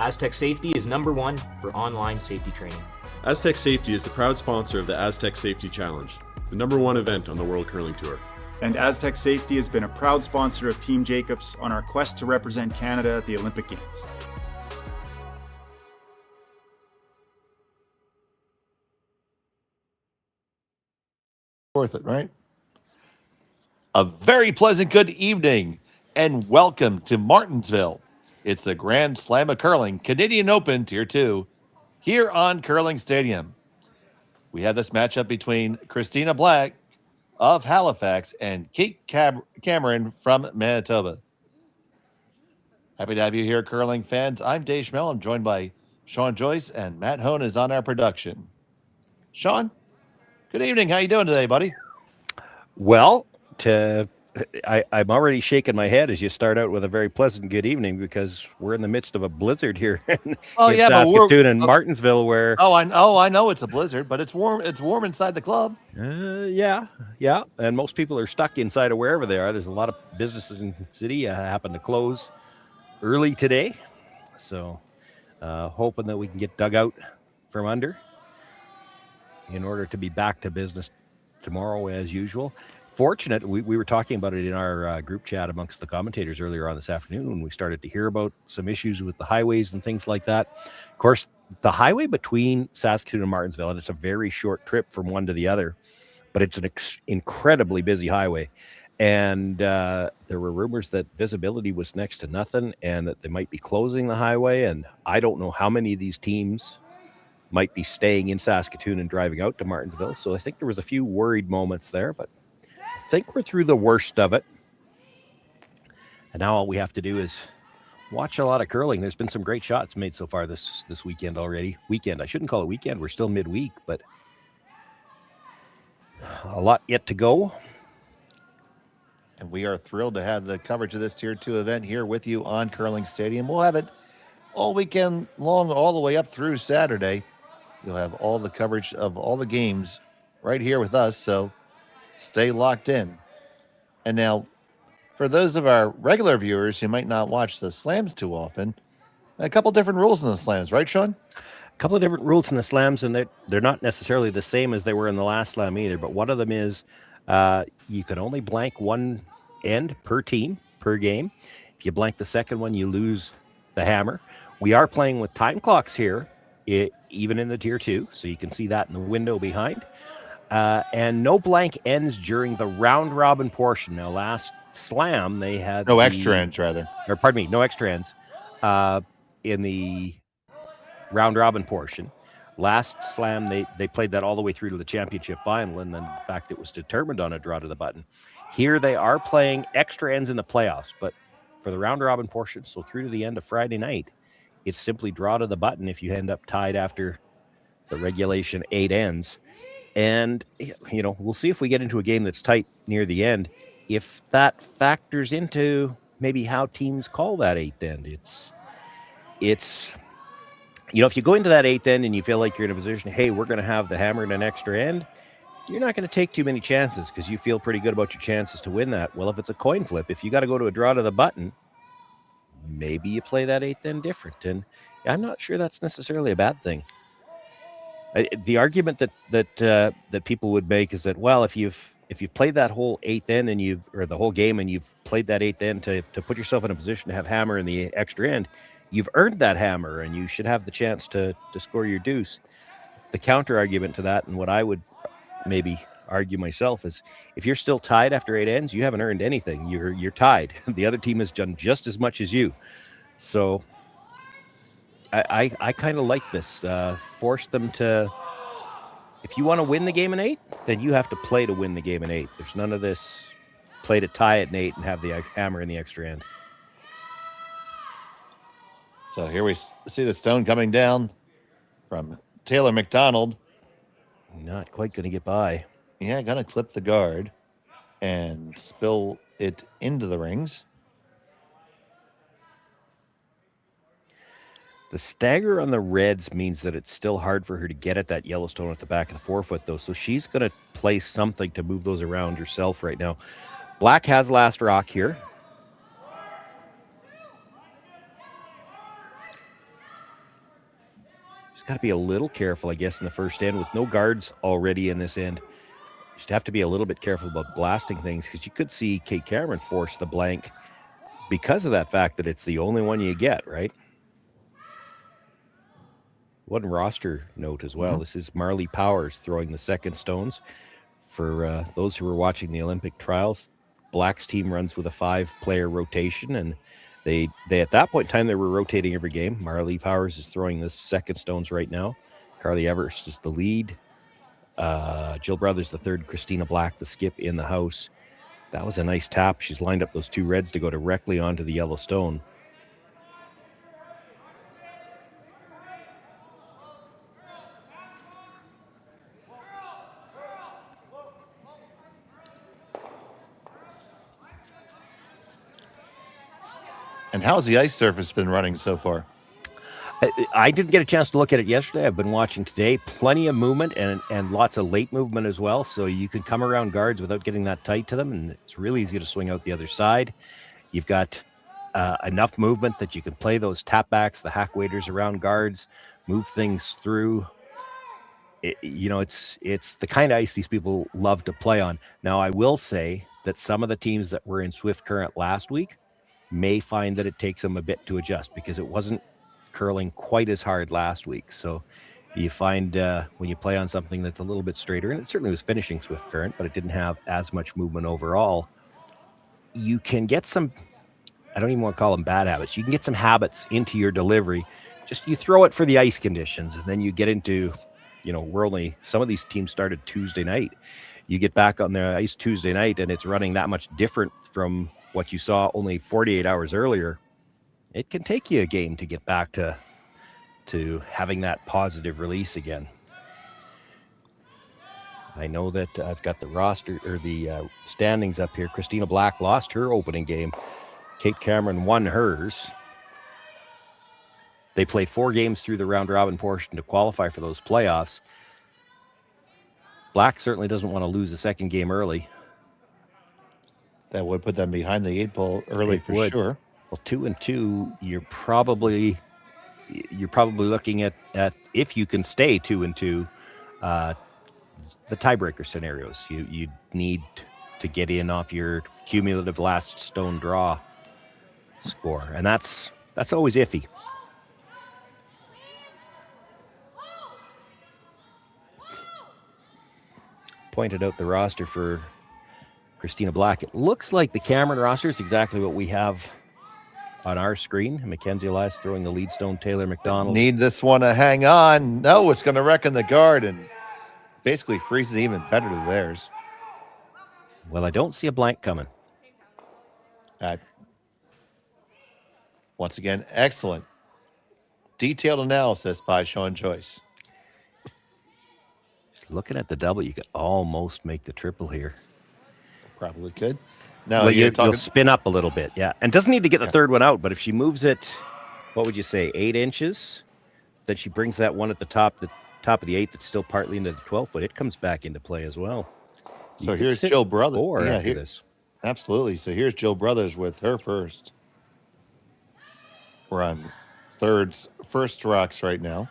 Aztec Safety is #1 for online safety training. Aztec Safety is the proud sponsor of the Aztec Safety Challenge, the #1 event on the World Curling Tour. And Aztec Safety has been a proud sponsor of Team Jacobs on our quest to represent Canada at the Olympic Games. Worth it, right? A very pleasant good evening and welcome to Martensville. It's the Grand Slam of Curling, Canadian Open Tier 2, here on Curling Stadium. We have this matchup between Christina Black of Halifax and Kate Cameron from Manitoba. Happy to have you here, curling fans. I'm Dave Schmel. I'm joined by Sean Joyce, and Matt Hone is on our production. Sean, good evening. How you doing today, buddy? Well, I'm already shaking my head as you start out with a very pleasant good evening because we're in the midst of a blizzard here in Saskatchewan and Martensville. Where I know it's a blizzard, but it's warm. It's warm inside the club. Yeah, and most people are stuck inside of wherever they are. There's a lot of businesses in the city happen to close early today, so hoping that we can get dug out from under in order to be back to business tomorrow as usual. Fortunate, we were talking about it in our group chat amongst the commentators earlier on this afternoon when we started to hear about some issues with the highways and things like that. Of course, the highway between Saskatoon and Martensville, and it's a very short trip from one to the other, but it's an incredibly busy highway. And there were rumors that visibility was next to nothing and that they might be closing the highway. And I don't know how many of these teams might be staying in Saskatoon and driving out to Martensville. So I think there was a few worried moments there, but I think we're through the worst of it. And now all we have to do is watch a lot of curling. There's been some great shots made so far this weekend already. I shouldn't call it weekend. We're still midweek, but a lot yet to go. And we are thrilled to have the coverage of this Tier 2 event here with you on Curling Stadium. We'll have it all weekend long, all the way up through Saturday. You'll have all the coverage of all the games right here with us, so stay locked in. And now, for those of our regular viewers who might not watch the slams too often, a couple different rules in the slams, right, Sean? A couple of different rules in the slams, and they're not necessarily the same as they were in the last slam either, but one of them is you can only blank one end per team, per game. If you blank the second one, you lose the hammer. We are playing with time clocks here, even in the Tier 2, so you can see that in the window behind. And no blank ends during the round-robin portion. Now, last slam, they had no extra ends, rather. Or, pardon me, no extra ends in the round-robin portion. Last slam, they played that all the way through to the championship final, and then, in fact, it was determined on a draw to the button. Here, they are playing extra ends in the playoffs, but for the round-robin portion, so through to the end of Friday night, it's simply draw to the button if you end up tied after the regulation 8 ends. And, we'll see if we get into a game that's tight near the end, if that factors into maybe how teams call that 8th end. It's if you go into that 8th end and you feel like you're in a position, hey, we're going to have the hammer in an extra end, you're not going to take too many chances because you feel pretty good about your chances to win that. Well, if it's a coin flip, if you got to go to a draw to the button, maybe you play that 8th end different. And I'm not sure that's necessarily a bad thing. The argument that people would make is that, well, if you've played that whole 8th end or the whole game and you've played that 8th end to put yourself in a position to have hammer in the extra end, you've earned that hammer and you should have the chance to score your deuce. The counter argument to that, and what I would maybe argue myself, is if you're still tied after 8 ends, you haven't earned anything. You're tied. The other team has done just as much as you. So I kind of like this. Force them to, if you want to win the game in 8, then you have to play to win the game in 8. There's none of this play to tie it in 8 and have the hammer in the extra end. So here we see the stone coming down from Taylor McDonald. Not quite going to get by. Yeah, going to clip the guard and spill it into the rings. The stagger on the reds means that it's still hard for her to get at that yellow stone at the back of the forefoot, though. So she's going to place something to move those around herself right now. Black has last rock here. Just got to be a little careful, I guess, in the first end with no guards already in this end. Just have to be a little bit careful about blasting things because you could see Kate Cameron force the blank because of that fact that it's the only one you get, right? One roster note as well. This is Marley Powers throwing the second stones. For those who were watching the Olympic trials, Black's team runs with a 5-player rotation, and they at that point in time, they were rotating every game. Marley Powers is throwing the second stones right now. Carly Everest is the lead. Jill Brothers the third. Christina Black the skip in the house. That was a nice tap. She's lined up those two reds to go directly onto the yellow stone. And how's the ice surface been running so far? I didn't get a chance to look at it yesterday. I've been watching today. Plenty of movement and lots of late movement as well. So you can come around guards without getting that tight to them. And it's really easy to swing out the other side. You've got enough movement that you can play those tap backs, the hack waders around guards, move things through. It's the kind of ice these people love to play on. Now, I will say that some of the teams that were in Swift Current last week may find that it takes them a bit to adjust because it wasn't curling quite as hard last week. So you find when you play on something that's a little bit straighter, and it certainly was finishing Swift Current, but it didn't have as much movement overall, you can get some, I don't even want to call them bad habits. You can get some habits into your delivery. Just you throw it for the ice conditions, and then you get into, some of these teams started Tuesday night. You get back on the ice Tuesday night, and it's running that much different from what you saw only 48 hours earlier. It can take you a game to get back to having that positive release again. I know that I've got the roster or the standings up here. Christina Black lost her opening game. Kate Cameron won hers. They play 4 games through the round robin portion to qualify for those playoffs. Black certainly doesn't want to lose the second game early. That would put them behind the 8 ball early for sure. Well, 2-2, you're probably looking at if you can stay 2-2, the tiebreaker scenarios. You need to get in off your cumulative last stone draw score, and that's always iffy. Pointed out the roster for Christina Black. It looks like the Cameron roster is exactly what we have on our screen. Mackenzie Elias throwing the lead stone. Taylor McDonald. Need this one to hang on. No, it's going to wreck in the guard and basically freezes even better to theirs. Well, I don't see a blank coming. Once again, excellent detailed analysis by Sean Joyce. Looking at the double, you could almost make the triple here. Probably could. No, well, you'll spin up a little bit, yeah. And doesn't need to get the third one out, but if she moves it, what would you say, 8 inches, then she brings that one at the top of the 8 that's still partly into the 12-foot. It comes back into play as well. So here's Jill Brothers. After this. Absolutely. So here's Jill Brothers with her first. We're on first rocks right now.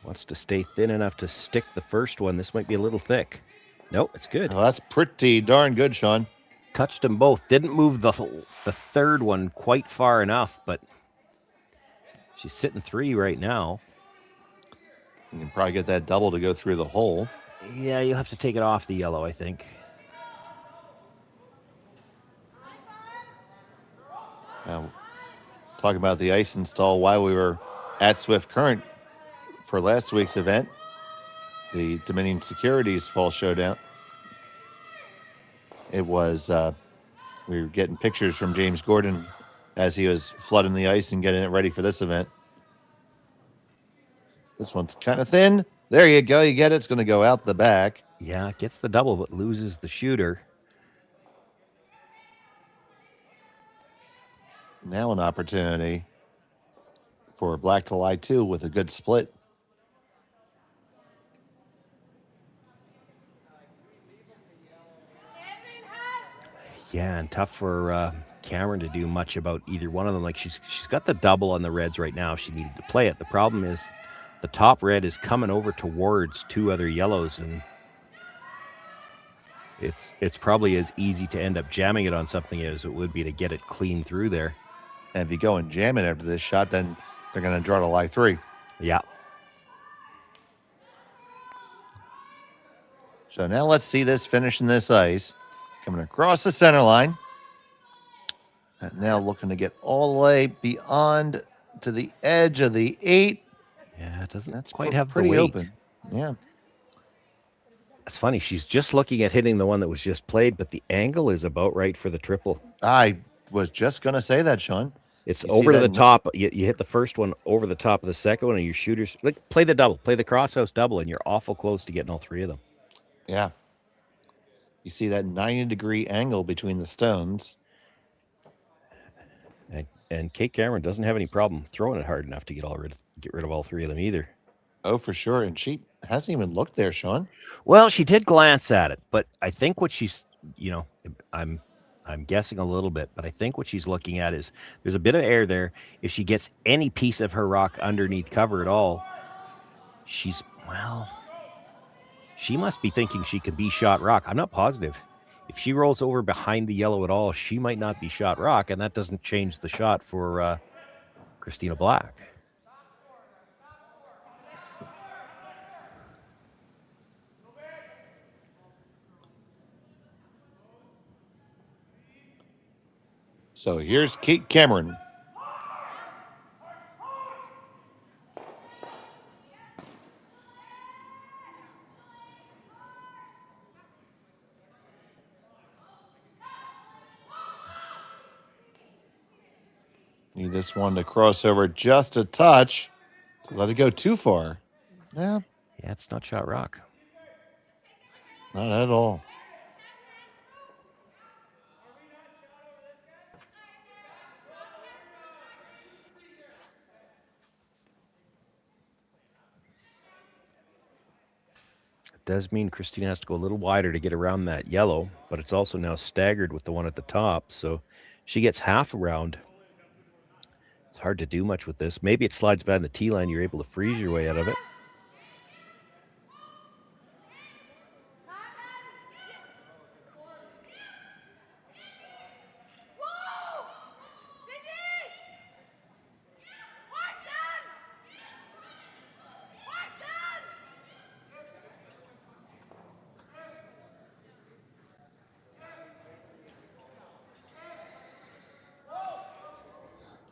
Wants to stay thin enough to stick the first one. This might be a little thick. Nope, it's good. Oh, that's pretty darn good, Sean. Touched them both. Didn't move the third one quite far enough, but she's sitting 3 right now. You can probably get that double to go through the hole. Yeah, you'll have to take it off the yellow, I think. Now, talking about the ice install while we were at Swift Current for last week's event, the Dominion Securities Fall Showdown. It was, we were getting pictures from James Gordon as he was flooding the ice and getting it ready for this event. This one's kind of thin. There you go. You get it. It's going to go out the back. Yeah, it gets the double, but loses the shooter. Now an opportunity for Black to lie too with a good split. Yeah, and tough for Cameron to do much about either one of them. Like she's got the double on the reds right now. She needed to play it. The problem is the top red is coming over towards 2 other yellows, and it's probably as easy to end up jamming it on something as it would be to get it clean through there. And if you go and jam it after this shot, then they're going to draw to lie 3. Yeah. So now let's see this finishing this ice. Coming across the center line. And now looking to get all the way beyond to the edge of the 8. Yeah, it doesn't That's quite have pretty the weight. open. Yeah. It's funny. She's just looking at hitting the one that was just played, but the angle is about right for the triple. I was just going to say that, Sean. It's You see over to that the top. You hit the first one over the top of the second one, and your shooters play the double, play the crosshouse double, and you're awful close to getting all 3 of them. Yeah. You see that 90-degree angle between the stones. And Kate Cameron doesn't have any problem throwing it hard enough to get rid of all 3 of them either. Oh, for sure. And she hasn't even looked there, Sean. Well, she did glance at it, but I think what she's, I'm guessing a little bit, but I think what she's looking at is there's a bit of air there. If she gets any piece of her rock underneath cover at all, she must be thinking she could be shot rock. I'm not positive. If she rolls over behind the yellow at all, she might not be shot rock, and that doesn't change the shot for Christina Black. So here's Kate Cameron. Need this one to cross over just a touch. Let it go too far. Yeah, it's not shot rock. Not at all. It does mean Christina has to go a little wider to get around that yellow, but it's also now staggered with the one at the top, so she gets half around. It's hard to do much with this. Maybe it slides behind the T line. You're able to freeze your way out of it.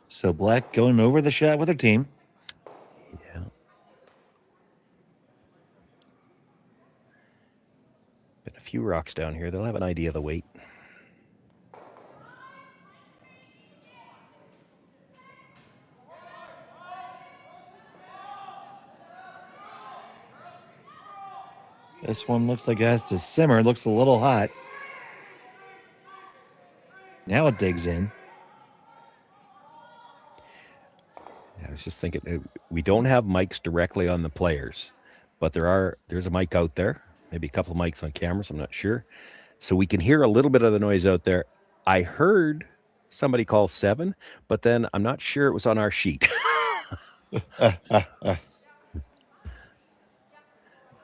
So Black going over the shot with her team. Yeah. Been a few rocks down here. They'll have an idea of the weight. This one looks like it has to simmer. It looks a little hot. Now it digs in. I was just thinking, we don't have mics directly on the players, but there's a mic out there, maybe a couple of mics on cameras, I'm not sure. So we can hear a little bit of the noise out there. I heard somebody call 7, but then I'm not sure it was on our sheet.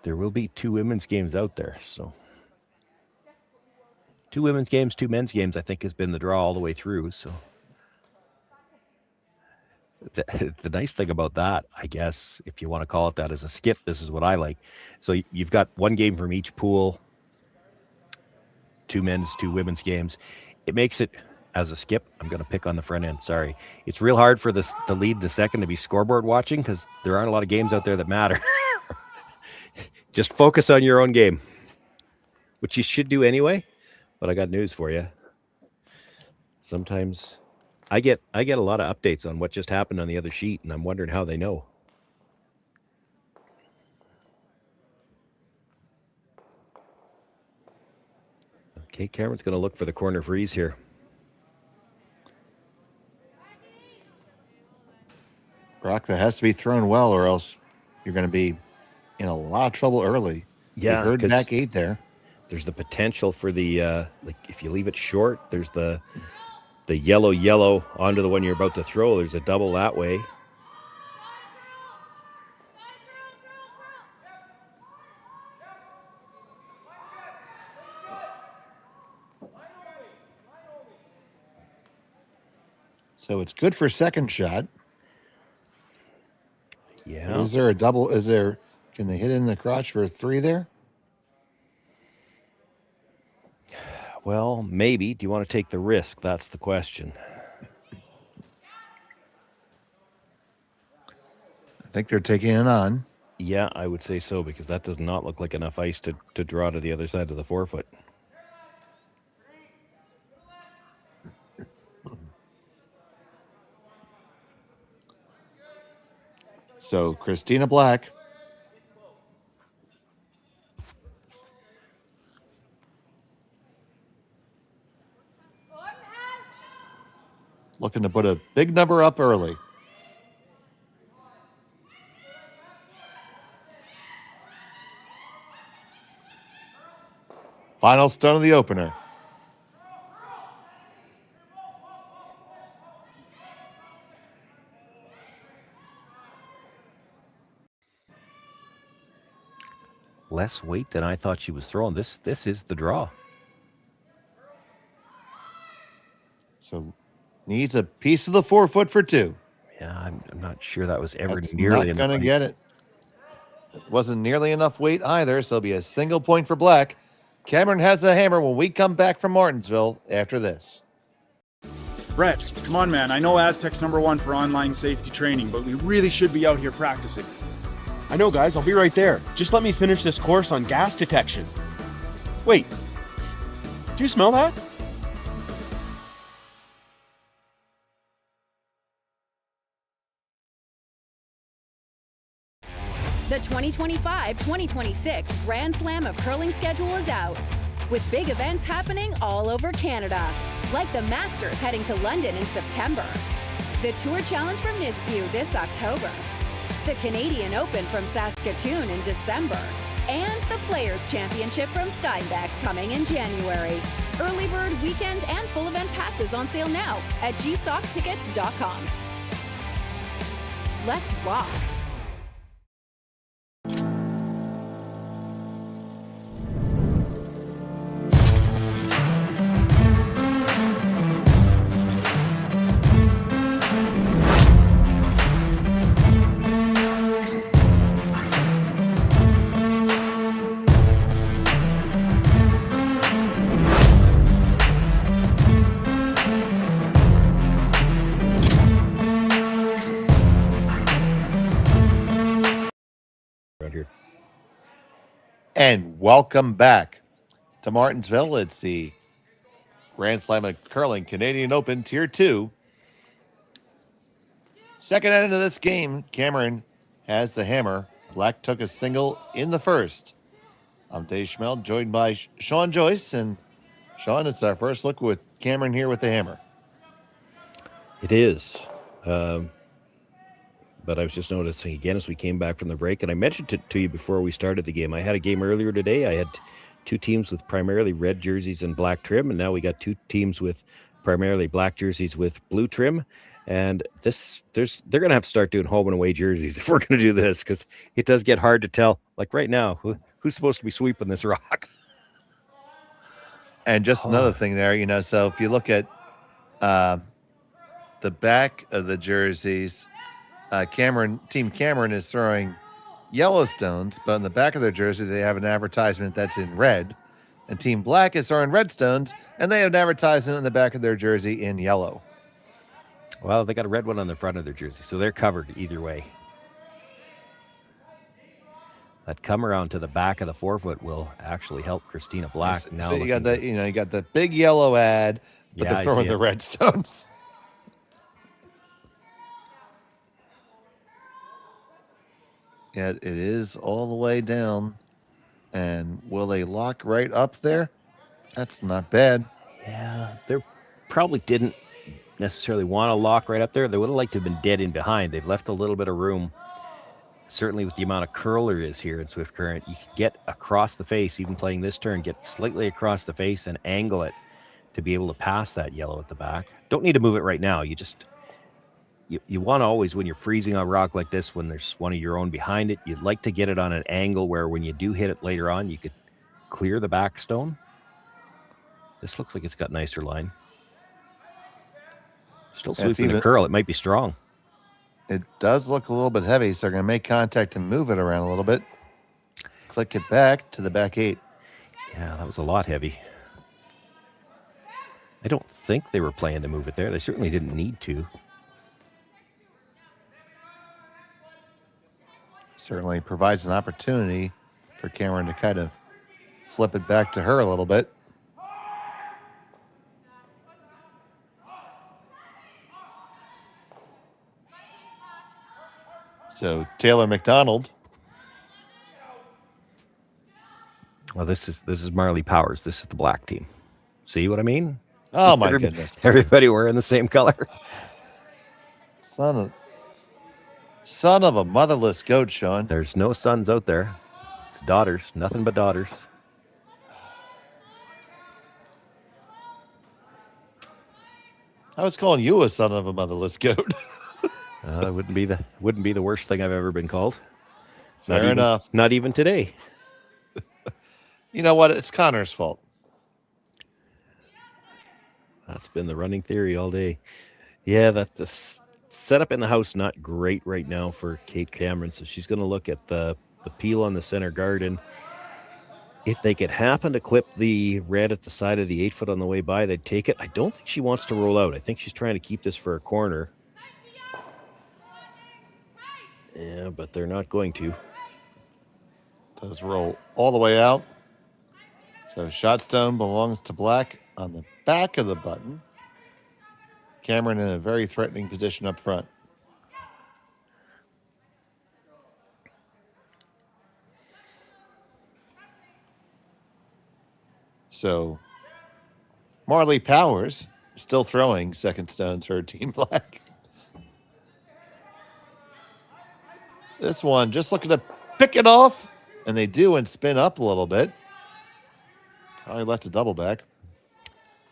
There will be 2 women's games out there, so 2 women's games, 2 men's games, I think has been the draw all the way through, so. The nice thing about that, I guess, if you want to call it that as a skip, this is what I like. So you've got 1 game from each pool, 2 men's, 2 women's games. It makes it, as a skip, I'm going to pick on the front end, sorry. It's real hard for the lead, the second, to be scoreboard watching because there aren't a lot of games out there that matter. Just focus on your own game, which you should do anyway, but I got news for you. Sometimes I get a lot of updates on what just happened on the other sheet, and I'm wondering how they know. Okay, Cameron's going to look for the corner freeze here. Brock, that has to be thrown well, or else you're going to be in a lot of trouble early. Yeah, you heard back 8 there. There's the potential for the if you leave it short, there's the the yellow onto the one you're about to throw. There's a double that way. So it's good for second shot. Yeah. But is there a double? Can they hit in the crotch for a 3 there? Well, maybe. Do you want to take the risk? That's the question. I think they're taking it on. Yeah, I would say so, because that does not look like enough ice to draw to the other side of the 4-foot. So Christina Black. Looking to put a big number up early. Final stone of the opener. Less weight than I thought she was throwing. This is the draw. So needs a piece of the 4-foot for 2. Yeah, I'm not sure that was ever That's nearly not enough. going to get it. It wasn't nearly enough weight either, so it'll be a single point for Black. Cameron has a hammer when we come back from Martensville after this. Brett, come on, man. I know Aztec's #1 for online safety training, but we really should be out here practicing. I know, guys. I'll be right there. Just let me finish this course on gas detection. Wait. Do you smell that? The 2025-2026 Grand Slam of Curling schedule is out, with big events happening all over Canada, like the Masters heading to London in September, the Tour Challenge from Nisku this October, the Canadian Open from Saskatchewan in December, and the Players' Championship from Steinbach coming in January. Early bird weekend and full event passes on sale now at gsoctickets.com. Let's rock! And welcome back to Martensville. It's the Grand Slam of Curling Canadian Open Tier 2. Second end of this game, Cameron has the hammer. Black took a single in the first. I'm Dave Schmel, joined by Sean Joyce. And Sean, it's our first look with Cameron here with the hammer. It is. But I was just noticing again as we came back from the break, and I mentioned it to you before we started the game. I had a game earlier today. I had 2 teams with primarily red jerseys and black trim, and now we got 2 teams with primarily black jerseys with blue trim. And they're going to have to start doing home and away jerseys if we're going to do this, because it does get hard to tell. Like right now, who's supposed to be sweeping this rock? And just another thing there, so if you look at the back of the jerseys, Team Cameron is throwing Yellowstones, but in the back of their jersey, they have an advertisement that's in red. And Team Black is throwing Redstones, and they have an advertisement in the back of their jersey in yellow. Well, they got a red one on the front of their jersey, so they're covered either way. That come around to the back of the 4-foot will actually help Christina Black. So you got the, you got the big yellow ad, but they're throwing the Redstones. Yeah, it is all the way down. And will they lock right up there? That's not bad. Yeah, they probably didn't necessarily want to lock right up there. They would have liked to have been dead in behind. They've left a little bit of room. Certainly with the amount of curl there is here in Swift Current, you can get across the face, even playing this turn, get slightly across the face and angle it to be able to pass that yellow at the back. Don't need to move it right now. You want to always, when you're freezing on rock like this, when there's one of your own behind it, you'd like to get it on an angle where when you do hit it later on, you could clear the back stone. This looks like it's got nicer line. Still sweeping the curl. It might be strong. It does look a little bit heavy, so they're going to make contact and move it around a little bit. Click it back to the back 8. Yeah, that was a lot heavy. I don't think they were planning to move it there. They certainly didn't need to. Certainly provides an opportunity for Cameron to kind of flip it back to her a little bit. So Taylor McDonald. Well, this is Marley Powers. This is the black team. See what I mean? Oh my goodness! Everybody wearing the same color. Son of a motherless goat, Sean. There's no sons out there. It's daughters. Nothing but daughters. I was calling you a son of a motherless goat. It wouldn't be the worst thing I've ever been called. Fair enough. Not even today. You know what? It's Connor's fault. That's been the running theory all day. Yeah, that the setup in the house not great right now for Kate Cameron, so she's going to look at the peel on the center garden. If they could happen to clip the red at the side of the 8-foot on the way by, they'd take it. I don't think she wants to roll out. I think she's trying to keep this for a corner. Yeah, but they're not going to. Does roll all the way out. So shot stone belongs to black on the back of the button. Cameron in a very threatening position up front. So Marley Powers still throwing second stones for Team Black. This one just looking to pick it off, and they do and spin up a little bit. Probably left a double back.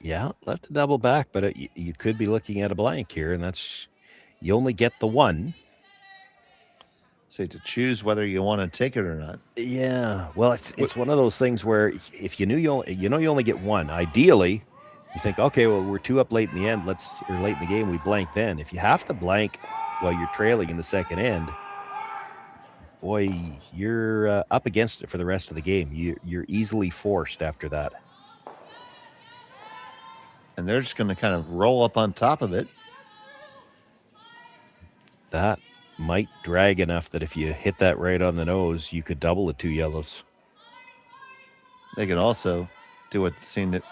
Yeah, left a double back, but you could be looking at a blank here, and that's you only get the one. So to choose whether you want to take it or not. Yeah, well, it's one of those things where if you knew you only get one. Ideally, you think, okay, well, we're 2 up late in the end. Or late in the game, we blank then. If you have to blank while you're trailing in the second end, boy, you're up against it for the rest of the game. You're easily forced after that. And they're just going to kind of roll up on top of it. That might drag enough that if you hit that right on the nose, you could double the 2 yellows. They could also do what seemed to,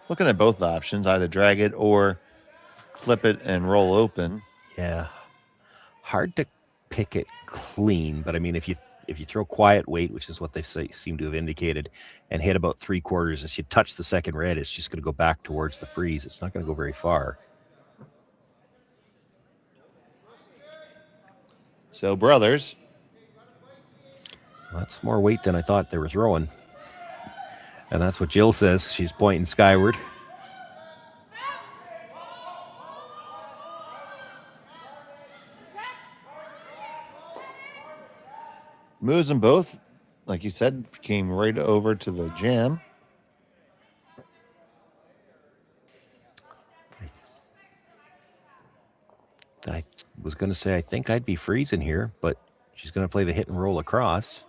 looking at both options, either drag it or flip it and roll open. Yeah. Hard to pick it clean, but I mean, if you throw quiet weight, which is what they seem to have indicated, and hit about 3/4, as you touch the second red, it's just going to go back towards the freeze. It's not going to go very far. So brothers, that's more weight than I thought they were throwing, and that's what Jill says. She's pointing skyward. moves them both, like you said, came right over to the jam. I was going to say, I think I'd be freezing here, but she's going to play the hit and roll across.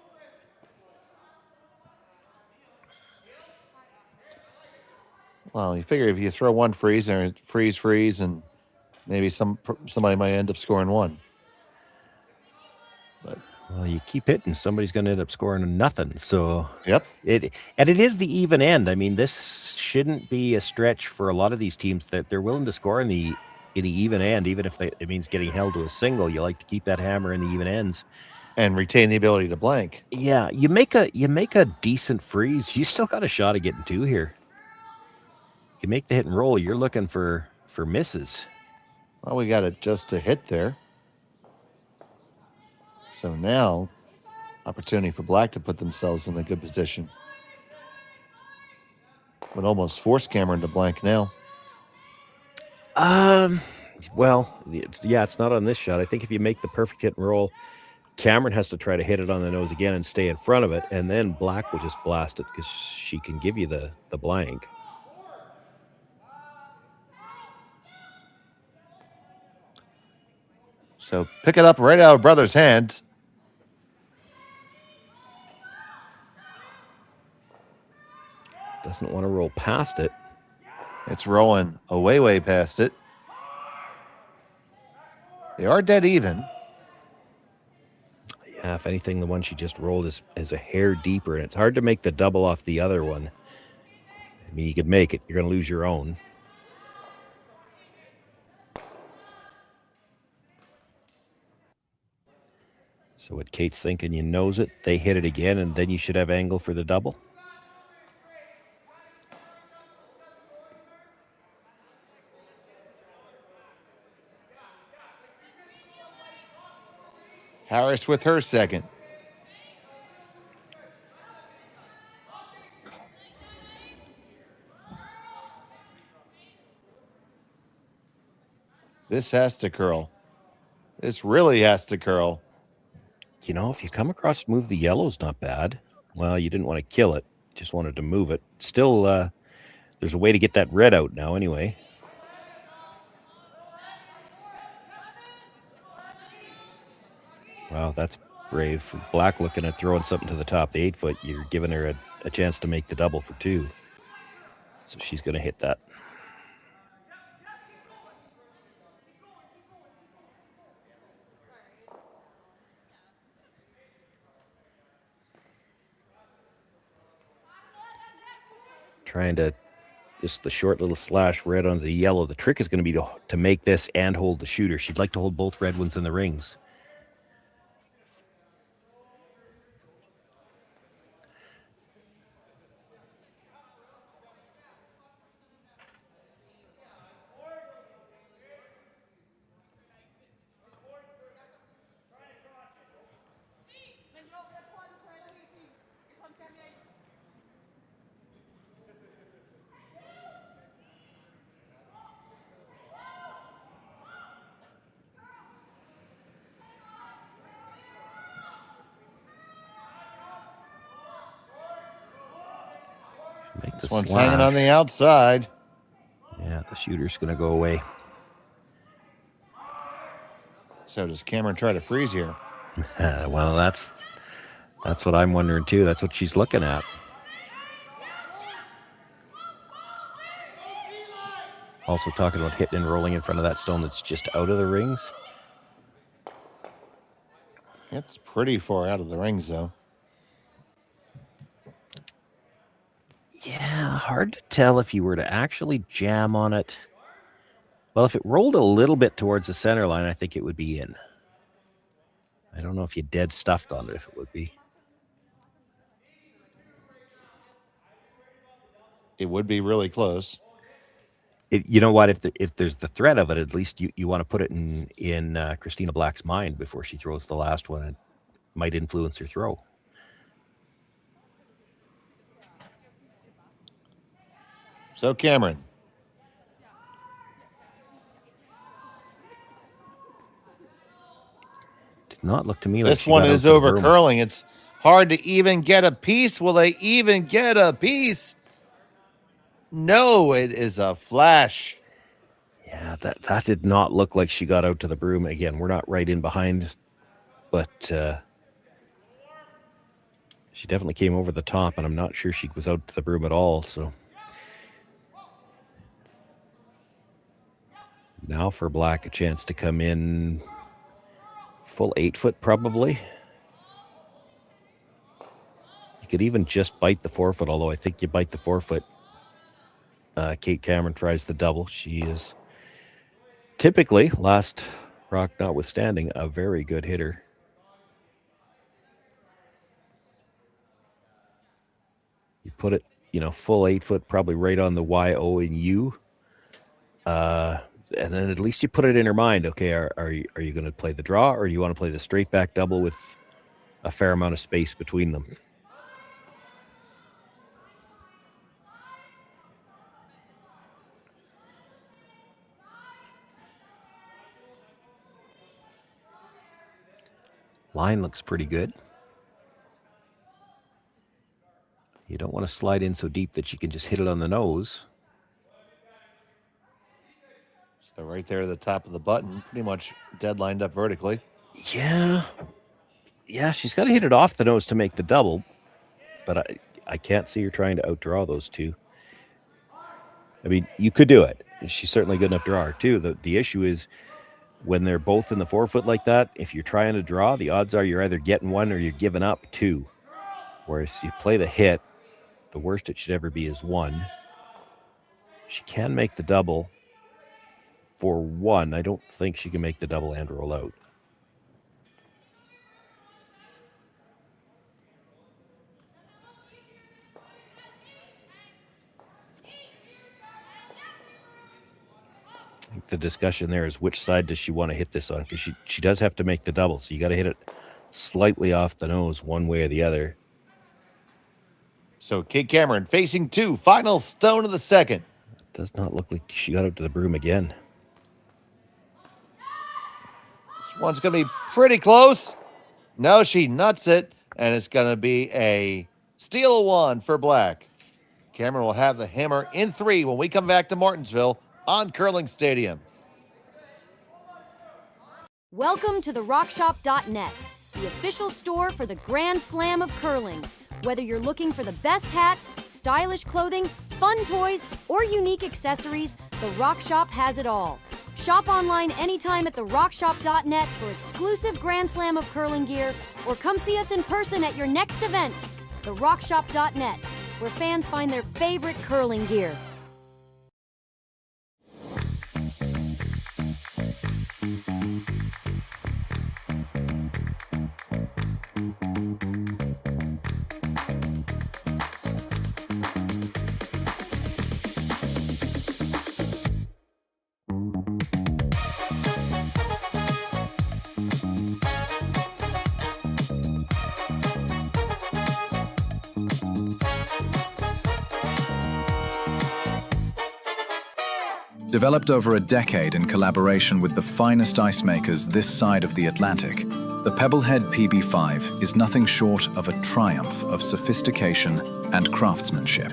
Well, you figure if you throw one freeze and freeze, and maybe somebody might end up scoring one. But well, you keep hitting, somebody's going to end up scoring nothing. So yep, it is the even end. I mean, this shouldn't be a stretch for a lot of these teams that they're willing to score in the even end, even if it means getting held to a single. You like to keep that hammer in the even ends and retain the ability to blank. Yeah, you make a decent freeze. You still got a shot of getting 2 here. You make the hit and roll, you're looking for misses. Well, we got it just to hit there. So now, opportunity for black to put themselves in a good position. Would almost force Cameron to blank now. Well, it's not on this shot. I think if you make the perfect hit and roll, Cameron has to try to hit it on the nose again and stay in front of it, and then Black will just blast it because she can give you the blank. So pick it up right out of brother's hands. Doesn't want to roll past it. It's rolling way past it. They are dead even. Yeah, if anything, the one she just rolled is a hair deeper, and it's hard to make the double off the other one. I mean, you could make it. You're going to lose your own. So what Kate's thinking, you nose it, they hit it again, and then you should have angle for the double. Harris with her second. This has to curl. This really has to curl. You know, if you come across move the yellow's not bad. Well, you didn't want to kill it. Just wanted to move it. Still, there's a way to get that red out now anyway. Wow, that's brave. Black looking at throwing something to the top. The 8-foot, you're giving her a chance to make the double for 2. So she's going to hit that. Trying to just the short little slash red on the yellow. The trick is going to be to make this and hold the shooter. She'd like to hold both red ones in the rings. This one's hanging on the outside. Yeah, the shooter's going to go away. So does Cameron try to freeze here? Well, that's what I'm wondering too. That's what she's looking at. Also talking about hitting and rolling in front of that stone that's just out of the rings. It's pretty far out of the rings, though. Yeah, hard to tell if you were to actually jam on it. Well, if it rolled a little bit towards the center line, I think it would be in. I don't know if you dead stuffed on it, if it would be. It would be really close. You know what? If there's the threat of it, at least you want to put it in Christina Black's mind before she throws the last one. It might influence her throw. So Cameron. Did not look to me like this one is over curling. It's hard to even get a piece. Will they even get a piece? No, it is a flash. Yeah, that did not look like she got out to the broom. Again, we're not right in behind, but she definitely came over the top, and I'm not sure she was out to the broom at all. So now for Black, a chance to come in full 8-foot probably. You could even just bite the 4-foot, although I think you bite the 4-foot. Kate Cameron tries the double. She is typically, last rock notwithstanding, a very good hitter. You put it, full 8-foot, probably right on the Y-O and U. And then at least you put it in her mind. Okay, are you going to play the draw, or do you want to play the straight back double with a fair amount of space between them? Line looks pretty good. You don't want to slide in so deep that you can just hit it on the nose. So right there at the top of the button, pretty much dead lined up vertically. Yeah. Yeah, she's got to hit it off the nose to make the double, but I can't see her trying to outdraw those two. I mean, you could do it. She's certainly a good enough drawer, too. The issue is when they're both in the forefoot like that, if you're trying to draw, the odds are you're either getting one or you're giving up two. Whereas you play the hit, the worst it should ever be is one. She can make the double for one. I don't think she can make the double and roll out. I think the discussion there is which side does she want to hit this on, because she does have to make the double, so you got to hit it slightly off the nose one way or the other. So Kate Cameron facing two, final stone of the second. It does not look like she got out to the broom again. This one's going to be pretty close. No, she nuts it, and it's going to be a steal one for Black. Cameron will have the hammer in 3 when we come back to Martensville on Curling Stadium. Welcome to the RockShop.net, the official store for the Grand Slam of curling. Whether you're looking for the best hats, stylish clothing, fun toys, or unique accessories, the Rock Shop has it all. Shop online anytime at therockshop.net for exclusive Grand Slam of curling gear, or come see us in person at your next event. TheRockShop.net, where fans find their favorite curling gear. Developed over a decade in collaboration with the finest ice makers this side of the Atlantic, the Pebblehead PB5 is nothing short of a triumph of sophistication and craftsmanship.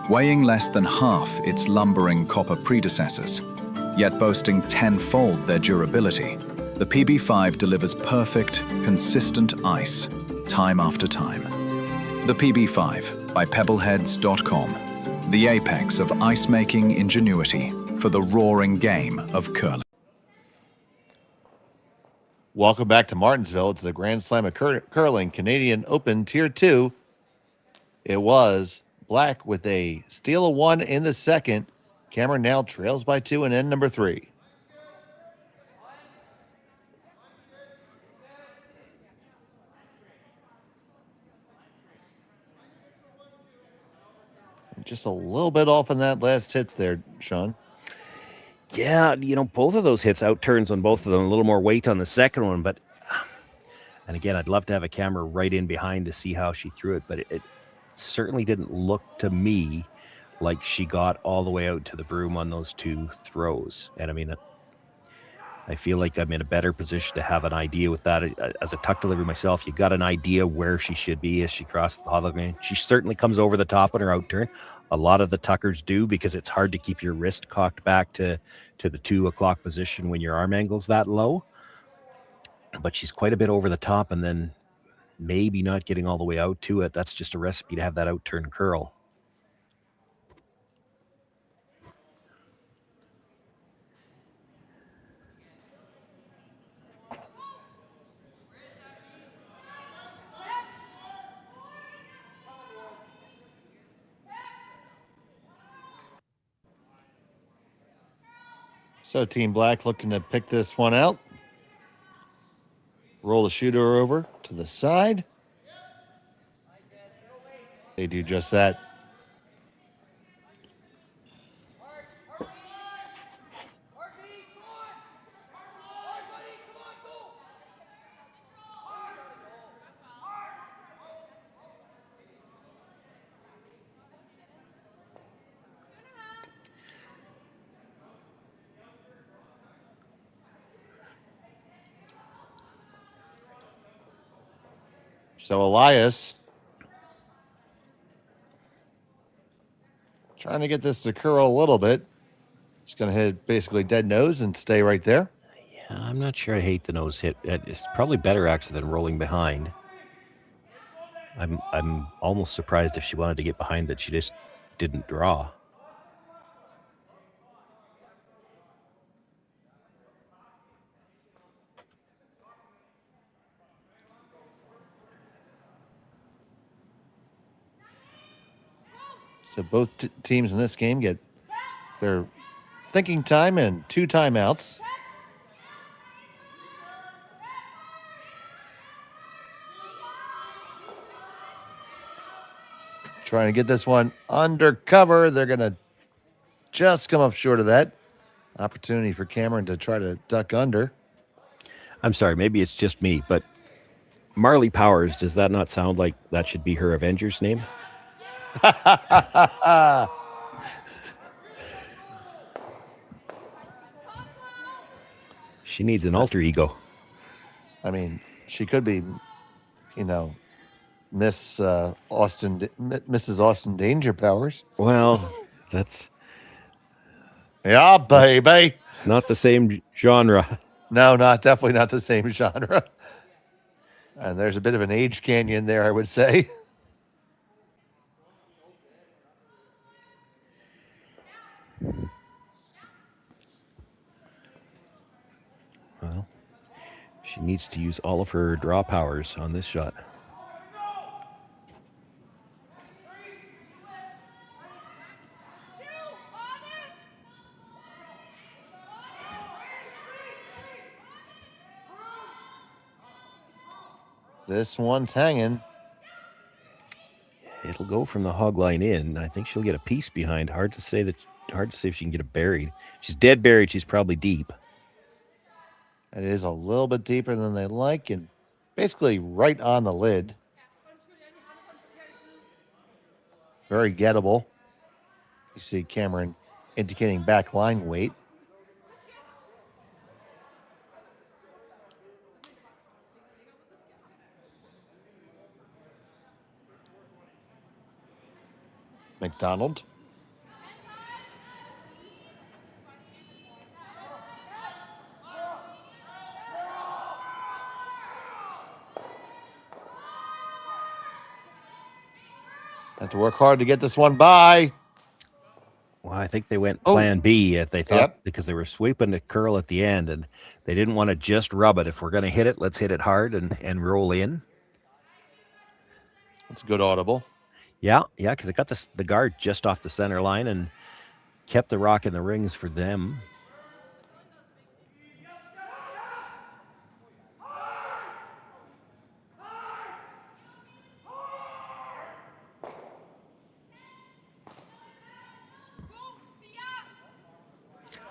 Weighing less than half its lumbering copper predecessors, yet boasting tenfold their durability, the PB5 delivers perfect, consistent ice, time after time. The PB5 by Pebbleheads.com, the apex of ice-making ingenuity for the roaring game of curling. Welcome back to Martensville. It's the Grand Slam of Curling Canadian Open Tier 2. It was Black with a steal of 1 in the second. Cameron now trails by 2 in end number 3. Just a little bit off on that last hit there, Sean. Yeah, both of those hits outturns on both of them, a little more weight on the second one, but and again, I'd love to have a camera right in behind to see how she threw it, but it certainly didn't look to me like she got all the way out to the broom on those two throws. And I mean, I feel like I'm in a better position to have an idea with that. As a tuck delivery myself, you got an idea where she should be as she crosses the hollow lane. She certainly comes over the top on her outturn. A lot of the tuckers do, because it's hard to keep your wrist cocked back to the 2 o'clock position when your arm angle's that low. But she's quite a bit over the top and then maybe not getting all the way out to it. That's just a recipe to have that outturn curl. So Team Black looking to pick this one out. Roll the shooter over to the side. They do just that. So Elias trying to get this to curl a little bit. It's going to hit basically dead nose and stay right there. Yeah, I'm not sure I hate the nose hit. It's probably better actually than rolling behind. I'm almost surprised if she wanted to get behind that she just didn't draw. So both teams in this game get their thinking time and 2 timeouts. Trying to get this one under cover. They're going to just come up short of that. Opportunity for Cameron to try to duck under. I'm sorry, maybe it's just me, but Marley Powers, does that not sound like that should be her Avengers name? She needs an alter ego. I mean, she could be, Mrs. Austin Danger Powers. Well, that's Yeah, baby. not the same genre. No, definitely not the same genre. And there's a bit of an age canyon there, I would say. Well, she needs to use all of her draw powers on this shot. This one's hanging. It'll go from the hog line in. I think she'll get a piece behind. Hard to say if she can get it buried. She's dead buried. She's probably deep. It is a little bit deeper than they like and basically right on the lid. Very gettable. You see Cameron indicating back line weight. McDonald. Have to work hard to get this one by. Well, I think they went plan B if they thought, Yep. because they were sweeping the curl at the end and they didn't want to just rub it. If we're going to hit it, let's hit it hard and roll in. That's a good audible. Yeah, because it got the guard just off the center line and kept the rock in the rings for them.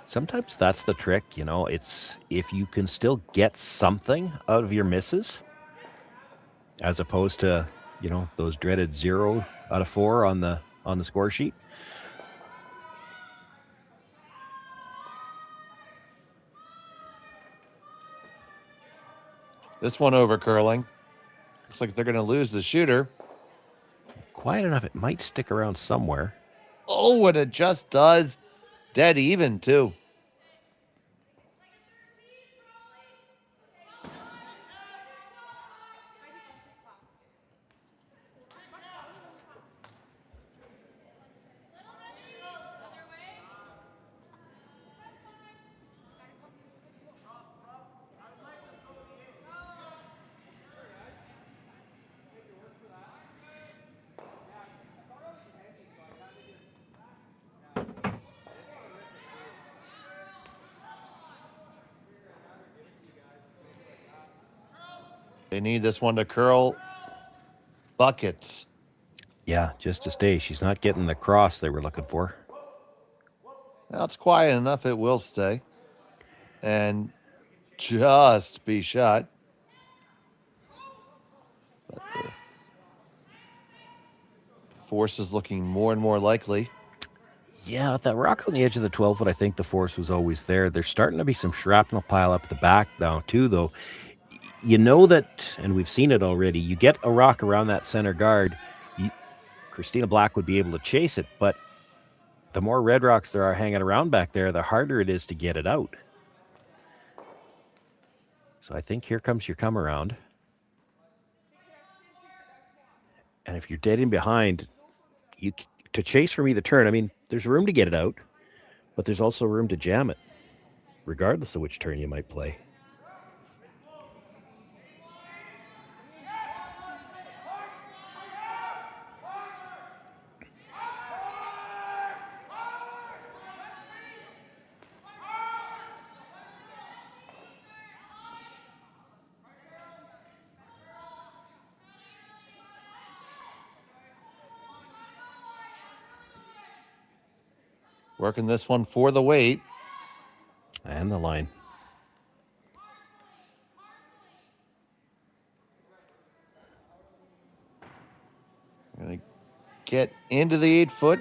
Sometimes that's the trick, it's if you can still get something out of your misses, as opposed to, those dreaded 0 out of 4 on the score sheet. This one over curling. Looks like they're going to lose the shooter. Quiet enough, it might stick around somewhere. Oh, and it just does. Dead even, too. They need this one to curl buckets. Yeah, just to stay. She's not getting the cross they were looking for. Now it's quiet enough, it will stay. And just be shot. But the force is looking more and more likely. Yeah, that rock on the edge of the 12-foot, I think the force was always there. There's starting to be some shrapnel pile up the back now, too, though. you know that, and we've seen it already, you get a rock around that center guard, Christina Black would be able to chase it, but the more red rocks there are hanging around back there, the harder it is to get it out. So I think here comes your come around. And if you're dead in behind, to chase from either turn, I mean, there's room to get it out, but there's also room to jam it, regardless of which turn you might play. Working this one for the weight. And the line. Going to get into the 8 foot,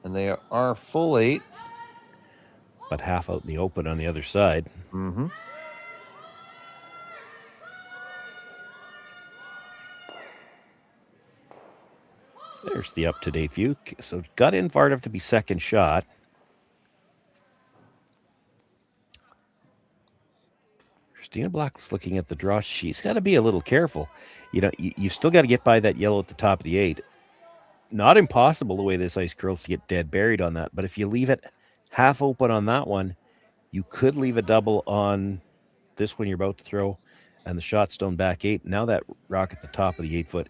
and they are full 8. But half out in the open on the other side. Mm-hmm. There's the up-to-date view. So got in far enough to be second shot. Christina Black's looking at the draw. She's got to be a little careful. You know, you've still got to get by that yellow at the top of the 8. Not impossible the way this ice curls to get dead buried on that. But if you leave it half open on that one, you could leave a double on this one you're about to throw and the shot stone back 8. Now that rock at the top of the 8 foot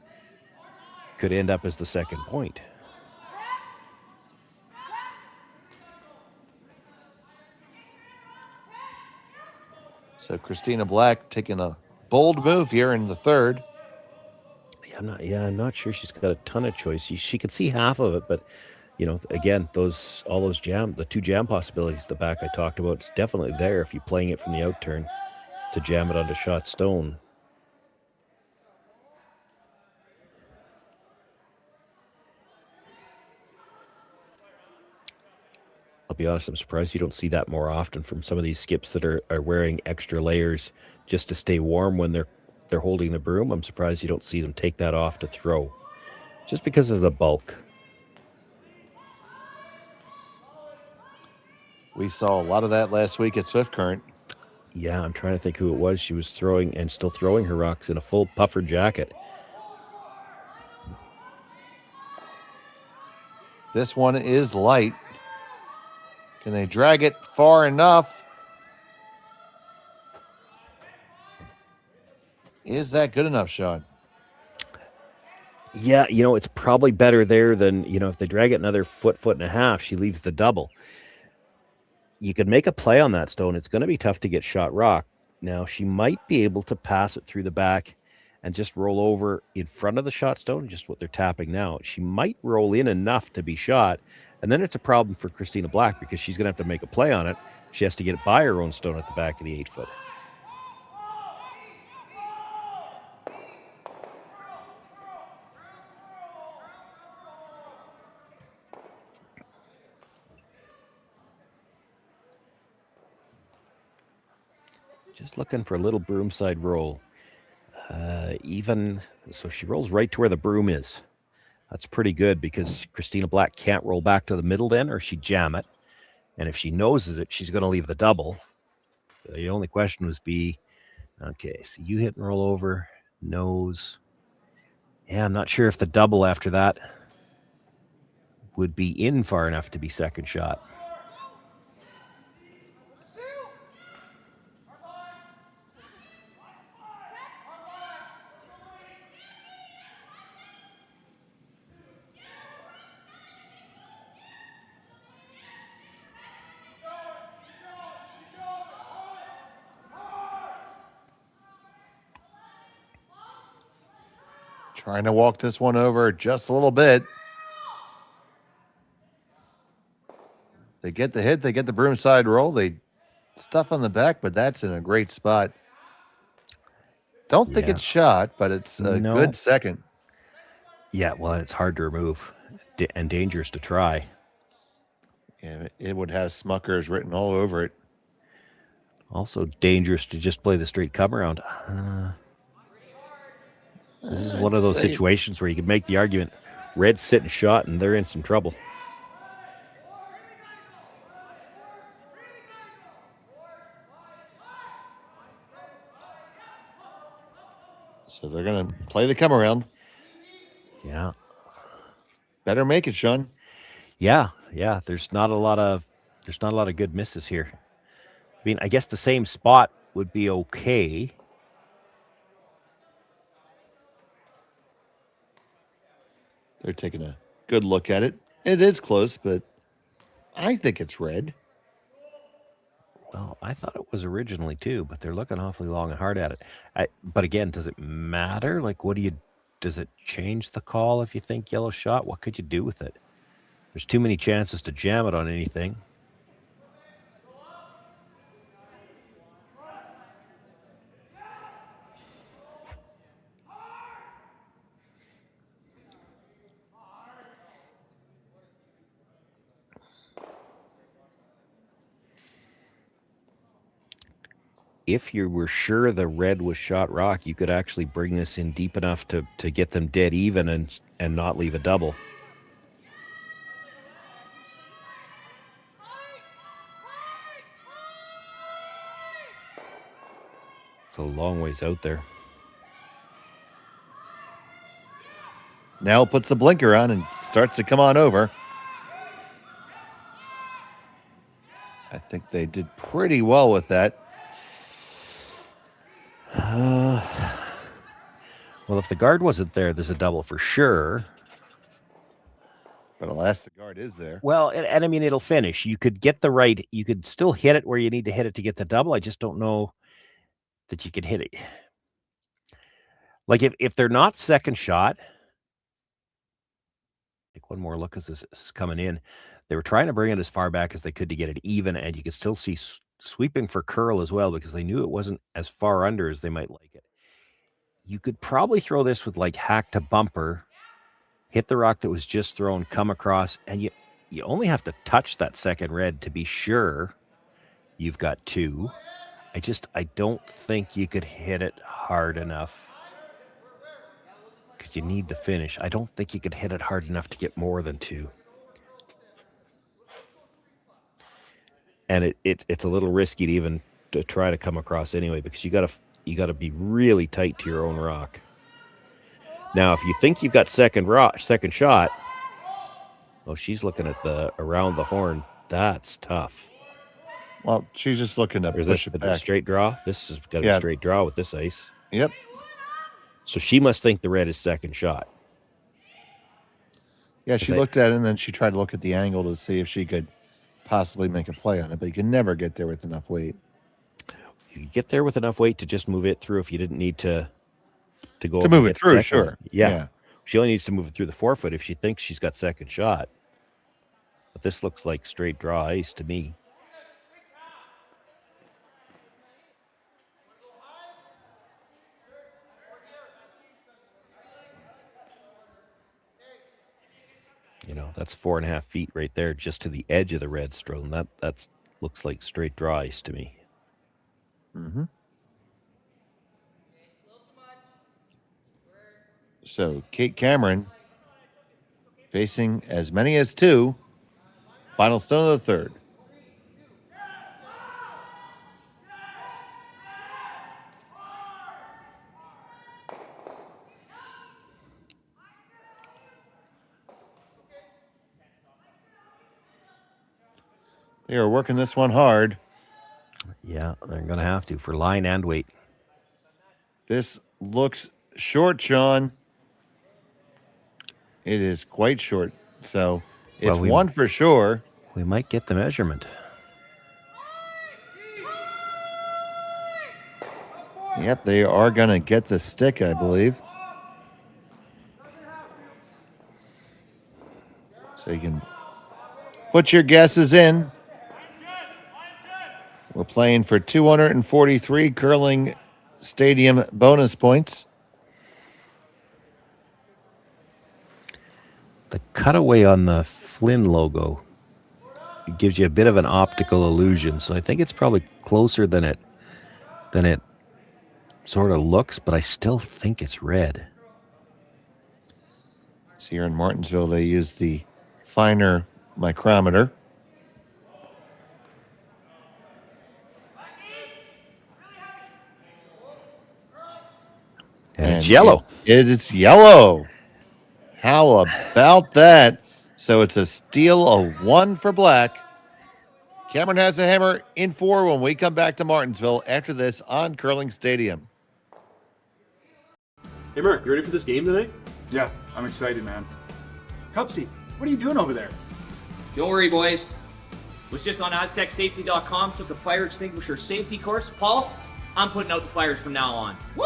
could end up as the second point. So Christina Black taking a bold move here in the third. I'm not sure she's got a ton of choice. She could see half of it, but you know, again, the 2 jam possibilities at the back I talked about, it's definitely there if you're playing it from the out turn to jam it onto shot stone. I'll be honest, I'm surprised you don't see that more often from some of these skips that are wearing extra layers just to stay warm when they're holding the broom. I'm surprised you don't see them take that off to throw, just because of the bulk. We saw a lot of that last week at Swift Current. Yeah, I'm trying to think who it was. She was throwing and still throwing her rocks in a full puffer jacket. This one is light. Can they drag it far enough? Is that good enough, Sean? Yeah, you know, it's probably better there than, you know, if they drag it another foot and a half, she leaves the double. You could make a play on that stone. It's going to be tough to get shot rock. Now, she might be able to pass it through the back and just roll over in front of the shot stone, just what they're tapping now. She might roll in enough to be shot, and then it's a problem for Christina Black because she's going to have to make a play on it. She has to get it by her own stone at the back of the 8 foot. Just looking for a little broom side roll. So she rolls right to where the broom is. That's pretty good because Christina Black can't roll back to the middle then, or she'd jam it. And if she noses it, she's going to leave the double. The only question was okay, so you hit and roll over, nose. Yeah, I'm not sure if the double after that would be in far enough to be second shot. Trying to walk this one over just a little bit. They get the hit. They get the broom side roll. They stuff on the back, but that's in a great spot. Don't think it's shot, but it's a good second. Yeah, well, it's hard to remove and dangerous to try. Yeah, it would have Smuckers written all over it. Also dangerous to just play the straight come around. This is one of those I'd say- situations where you can make the argument red's sitting shot and they're in some trouble. So they're going to play the come around. Yeah. Better make it, Sean. Yeah. There's not a lot of good misses here. I mean, I guess the same spot would be okay. They're taking a good look at it. It is close, but I think it's red. Well, I thought it was originally too, but they're looking awfully long and hard at it. But again, does it matter? Like, does it change the call if you think yellow shot? What could you do with it? There's too many chances to jam it on anything. If you were sure the red was shot rock, you could actually bring this in deep enough to get them dead even and not leave a double. It's a long ways out there. Now puts the blinker on and starts to come on over. I think they did pretty well with that. Well, if the guard wasn't there, there's a double for sure. But alas, the guard is there. Well, and I mean, it'll finish. You could get the right. You could still hit it where you need to hit it to get the double. I just don't know that you could hit it. Like if they're not second shot, take one more look as this is coming in. They were trying to bring it as far back as they could to get it even, and you could still see sweeping for curl as well because they knew it wasn't as far under as they might like it. You could probably throw this with like hack to bumper, hit the rock that was just thrown, come across, and you only have to touch that second red to be sure you've got two. I don't think you could hit it hard enough because you need the finish. I don't think you could hit it hard enough to get more than two. And it's a little risky to even to try to come across anyway because you gotta be really tight to your own rock. Now, if you think you've got second shot, oh, she's looking at the around the horn. That's tough. Well, she's just looking to push it back. Straight draw. This has got a straight draw with this ice. Yep. So she must think the red is second shot. Yeah, she looked at it and then she tried to look at the angle to see if she could possibly make a play on it, but you can never get there with enough weight. You get there with enough weight to just move it through if you didn't need to go to move it through. Sure. Yeah. She only needs to move it through the forefoot if she thinks she's got second shot. But this looks like straight draw ice to me. You know, that's 4.5 feet right there just to the edge of the red stone. That looks like straight draw ice to me. Mm-hmm. So Kate Cameron facing as many as two. Final stone of the third. They are working this one hard. Yeah, they're going to have to for line and weight. This looks short, Sean. It is quite short. So it's one for sure. We might get the measurement. Yep, they are going to get the stick, I believe. So you can put your guesses in. We're playing for 243 curling stadium bonus points. The cutaway on the Flynn logo gives you a bit of an optical illusion, so I think it's probably closer than it sort of looks, but I still think it's red. So here in Martensville, they use the finer micrometer. And it's yellow. It's yellow. How about that? So it's a steal of 1 for black. Cameron has a hammer in 4 when we come back to Martensville after this on Curling Stadium. Hey, Mark, you ready for this game tonight? Yeah, I'm excited, man. Cupsy, what are you doing over there? Don't worry, boys. Was just on AztecSafety.com, took a fire extinguisher safety course. Paul, I'm putting out the fires from now on. Woo!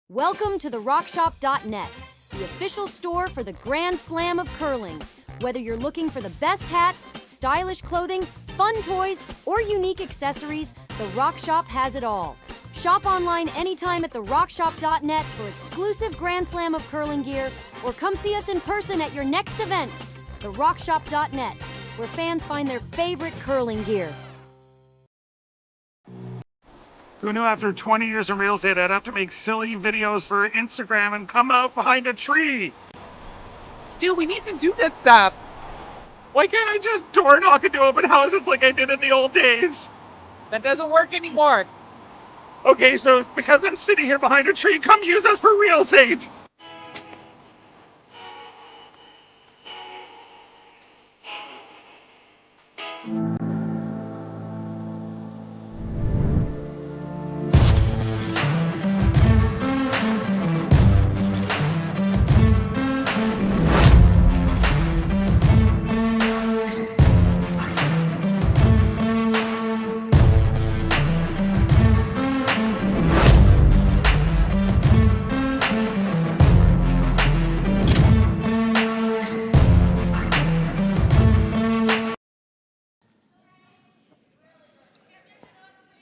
Welcome to the RockShop.net, the official store for the Grand Slam of curling. Whether you're looking for the best hats, stylish clothing, fun toys, or unique accessories, the Rock Shop has it all. Shop online anytime at therockshop.net for exclusive Grand Slam of curling gear, or come see us in person at your next event. TheRockShop.net, where fans find their favorite curling gear. Who knew after 20 years in real estate I'd have to make silly videos for Instagram and come out behind a tree? Still, we need to do this stuff. Why can't I just door knock into open houses like I did in the old days? That doesn't work anymore. Okay, so it's because I'm sitting here behind a tree. Come use us for real estate.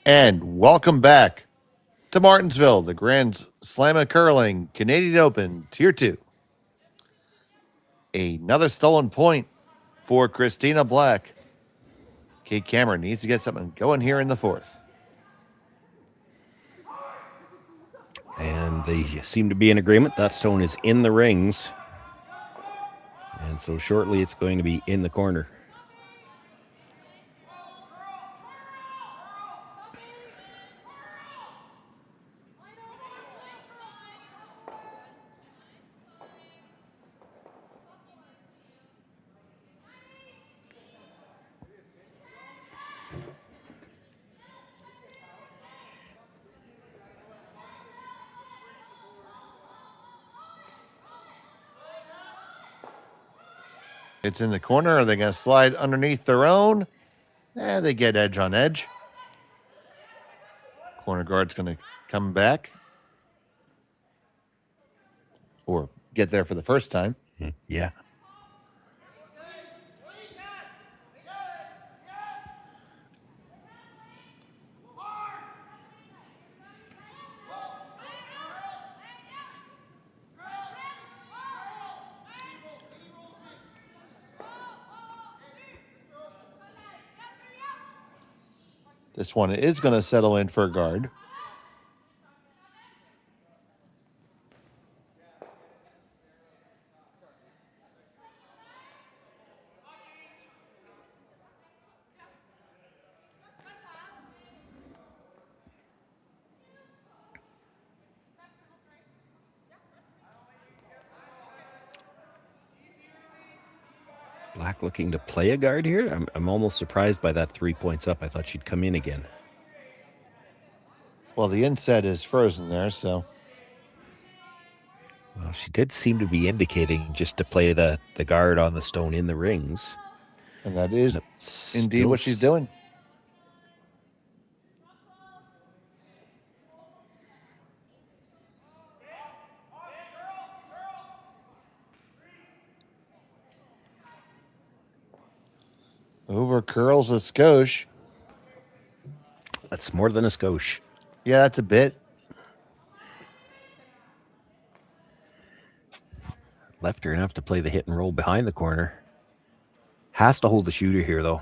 And welcome back to Martensville, the Grand Slam of Curling Canadian Open Tier 2. Another stolen point for Christina Black. Kate Cameron needs to get something going here in the 4th. And they seem to be in agreement. That stone is in the rings. And so shortly it's going to be in the corner. It's in the corner. Are they going to slide underneath their own? They get edge on edge. Corner guard's going to come back. Or get there for the first time. Yeah. This one is going to settle in for a guard. Black looking to play a guard here. I'm almost surprised by that 3 points up. I thought she'd come in again. Well, the inset is frozen there, so. Well, she did seem to be indicating just to play the guard on the stone in the rings. And that is indeed what she's doing. Over curls a Scotia. That's more than a Scotia. Yeah, that's a bit. Left her enough to play the hit and roll behind the corner. Has to hold the shooter here, though.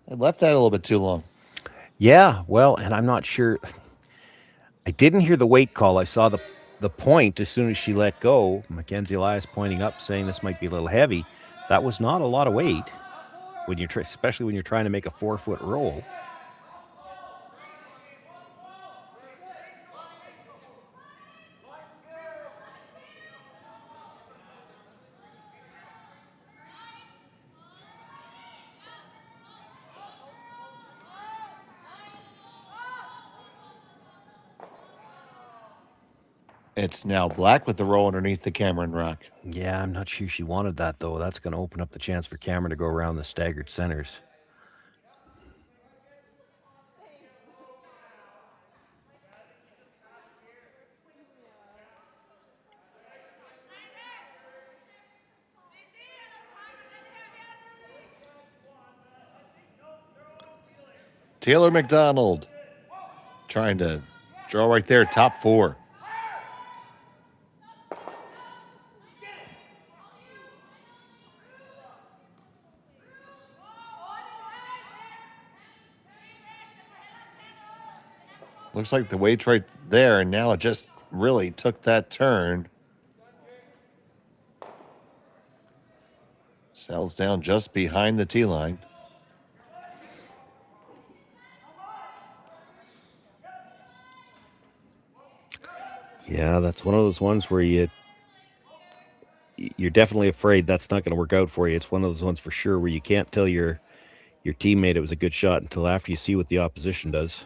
I left that a little bit too long. Yeah, well, and I'm not sure. I didn't hear the weight call. I saw the point as soon as she let go. Mackenzie Elias pointing up, saying this might be a little heavy. That was not a lot of weight when you're especially when you're trying to make a 4-foot roll. It's now black with the roll underneath the Cameron rock. Yeah, I'm not sure she wanted that, though. That's going to open up the chance for Cameron to go around the staggered centers. Taylor McDonald trying to draw right there, top 4. Looks like the weight's right there, and now it just really took that turn. Settles down just behind the tee line. Yeah, that's one of those ones where you're definitely afraid that's not going to work out for you. It's one of those ones for sure where you can't tell your teammate it was a good shot until after you see what the opposition does.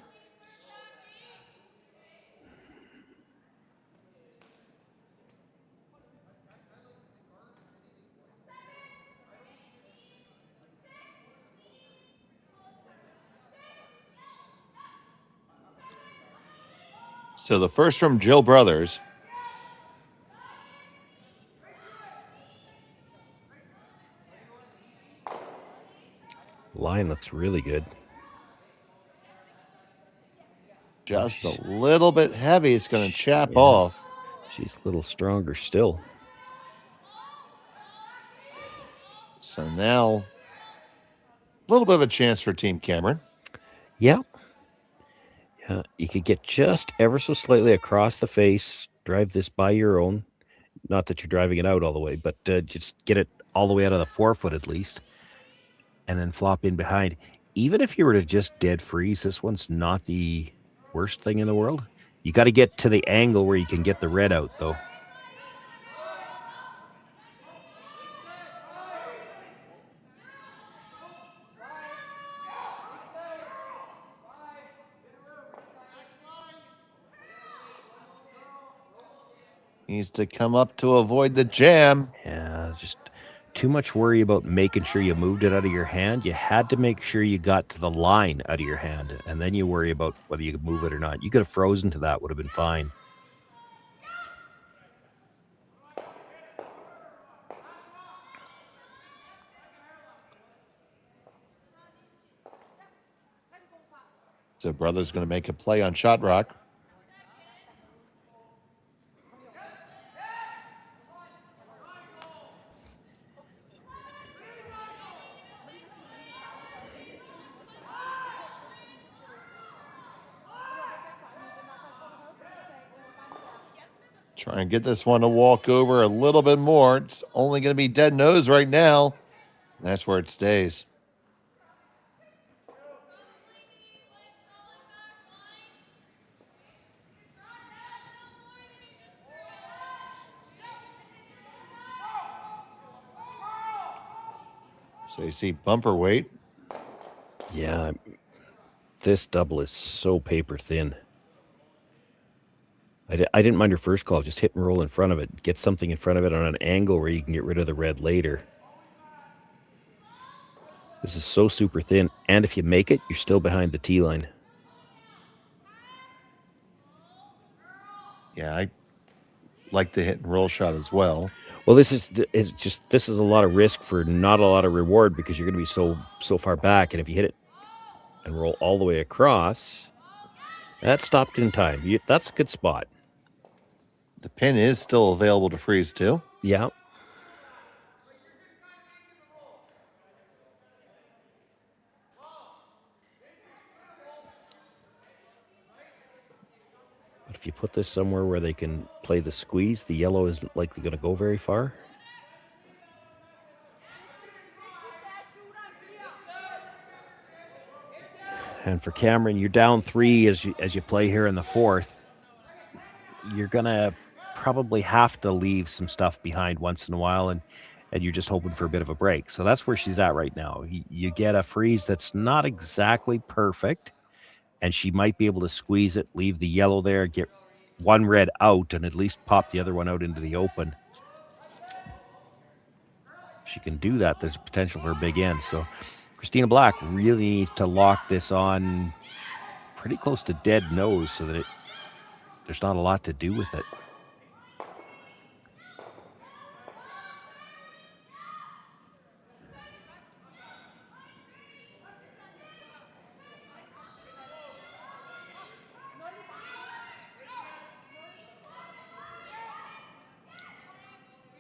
So the first from Jill Brothers. Line looks really good. Just a little bit heavy. It's going to chap off. She's a little stronger still. So now a little bit of a chance for Team Cameron. Yeah. Yeah, you could get just ever so slightly across the face, drive this by your own. Not that you're driving it out all the way, but just get it all the way out of the 4-foot at least, and then flop in behind. Even if you were to just dead freeze, this one's not the worst thing in the world. You got to get to the angle where you can get the red out, though. Needs to come up to avoid the jam. Yeah, just too much worry about making sure you moved it out of your hand. You had to make sure you got to the line out of your hand, and then you worry about whether you could move it or not. You could have frozen to that, would have been fine. So Brothers going to make a play on shot rock. Try and get this one to walk over a little bit more. It's only going to be dead nose right now. That's where it stays. So you see bumper weight. Yeah, this double is so paper thin. I didn't mind your first call. Just hit and roll in front of it. Get something in front of it on an angle where you can get rid of the red later. This is so super thin. And if you make it, you're still behind the tee line. Yeah, I like the hit and roll shot as well. Well, this is a lot of risk for not a lot of reward because you're going to be so far back. And if you hit it and roll all the way across, that stopped in time. That's a good spot. The pin is still available to freeze too. Yeah. if you put this somewhere where they can play the squeeze, the yellow isn't likely going to go very far. And for Cameron, you're down 3 as you play here in the 4th. You're going to probably have to leave some stuff behind once in a while, and you're just hoping for a bit of a break. So that's where she's at right now. You get a freeze that's not exactly perfect, and she might be able to squeeze it, leave the yellow there, get one red out, and at least pop the other one out into the open. If she can do that, there's potential for a big end. So Christina Black really needs to lock this on pretty close to dead nose so that there's not a lot to do with it.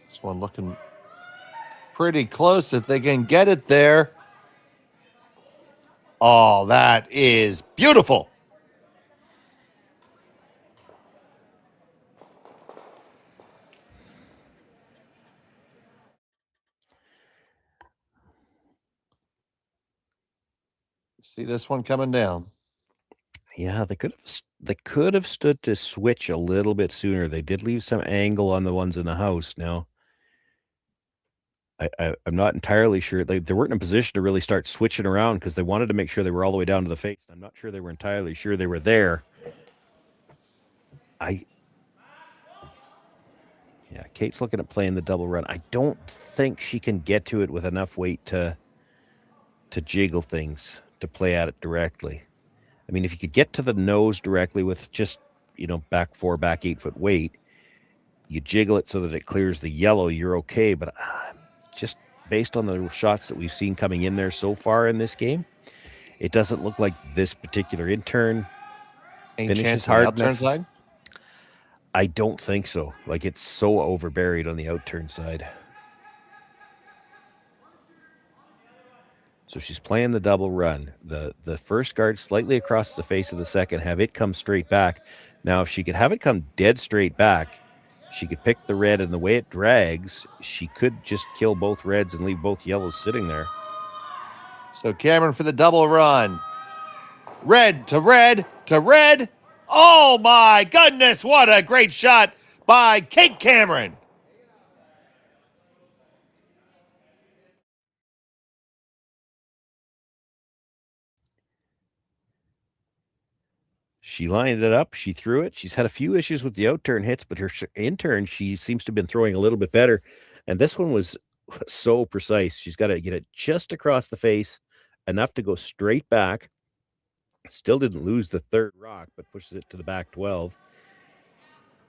This one looking pretty close if they can get it there. Oh, that is beautiful. See this one coming down. Yeah, they could have stood to switch a little bit sooner. They did leave some angle on the ones in the house. Now, I'm not entirely sure. They weren't in a position to really start switching around because they wanted to make sure they were all the way down to the face. I'm not sure they were entirely sure they were there. Yeah, Kate's looking at playing the double run. I don't think she can get to it with enough weight to jiggle things, to play at it directly. I mean, if you could get to the nose directly with just, back 4, back 8 foot weight, you jiggle it so that it clears the yellow, you're okay. But just based on the shots that we've seen coming in there so far in this game, it doesn't look like this particular intern finishes hard enough. Side? I don't think so. Like, it's so overburied on the outturn side. So she's playing the double run. The first guard slightly across the face of the second, have it come straight back. Now, if she could have it come dead straight back, she could pick the red, and the way it drags, she could just kill both reds and leave both yellows sitting there. So Cameron for the double run. Red to red to red. Oh my goodness, what a great shot by Kate Cameron. She lined it up. She threw it. She's had a few issues with the outturn hits, but her intern, she seems to have been throwing a little bit better. And this one was so precise. She's got to get it just across the face, enough to go straight back. Still didn't lose the third rock, but pushes it to the back 12.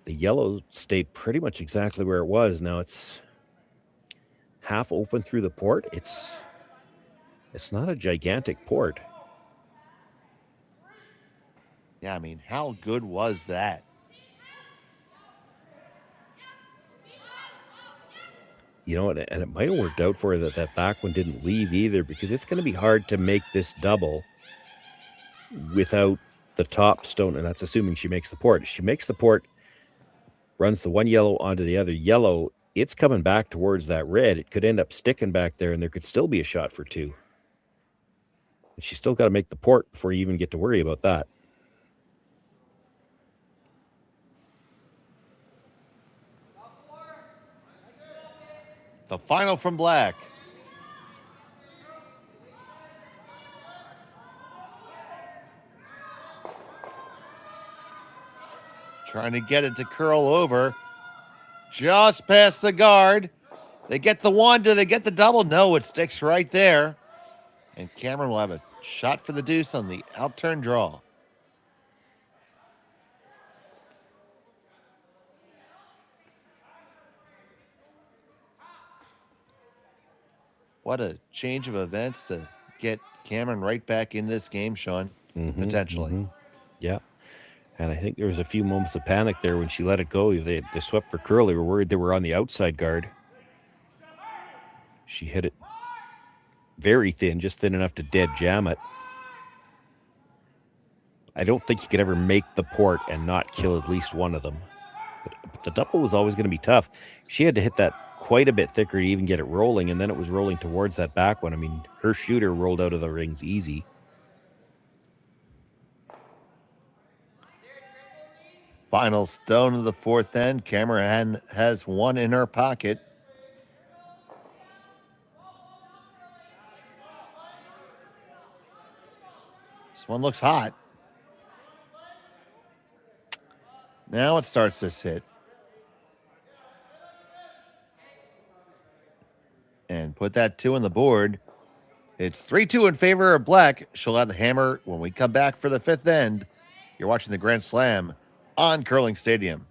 The yellow stayed pretty much exactly where it was. Now it's half open through the port. It's not a gigantic port. Yeah, I mean, how good was that? And it might have worked out for her that back one didn't leave either, because it's going to be hard to make this double without the top stone, and that's assuming she makes the port. If she makes the port, runs the one yellow onto the other yellow, it's coming back towards that red. It could end up sticking back there, and there could still be a shot for 2. And she's still got to make the port before you even get to worry about that. The final from Black. Trying to get it to curl over. Just past the guard. They get the one. Do they get the double? No, it sticks right there. And Cameron will have a shot for the deuce on the outturn draw. What a change of events to get Cameron right back in this game, Sean, potentially. Mm-hmm. Yeah. And I think there was a few moments of panic there when she let it go. They swept for curl. They were worried they were on the outside guard. She hit it very thin, just thin enough to dead jam it. I don't think you could ever make the port and not kill at least one of them. But the double was always going to be tough. She had to hit that quite a bit thicker to even get it rolling, and then it was rolling towards that back one. I mean, her shooter rolled out of the rings easy. Final stone of the fourth end. Cameron has one in her pocket. This one looks hot. Now it starts to sit. And put that 2 on the board. It's 3-2 in favor of Black. She'll have the hammer when we come back for the fifth end. You're watching the Grand Slam on Curling Stadium.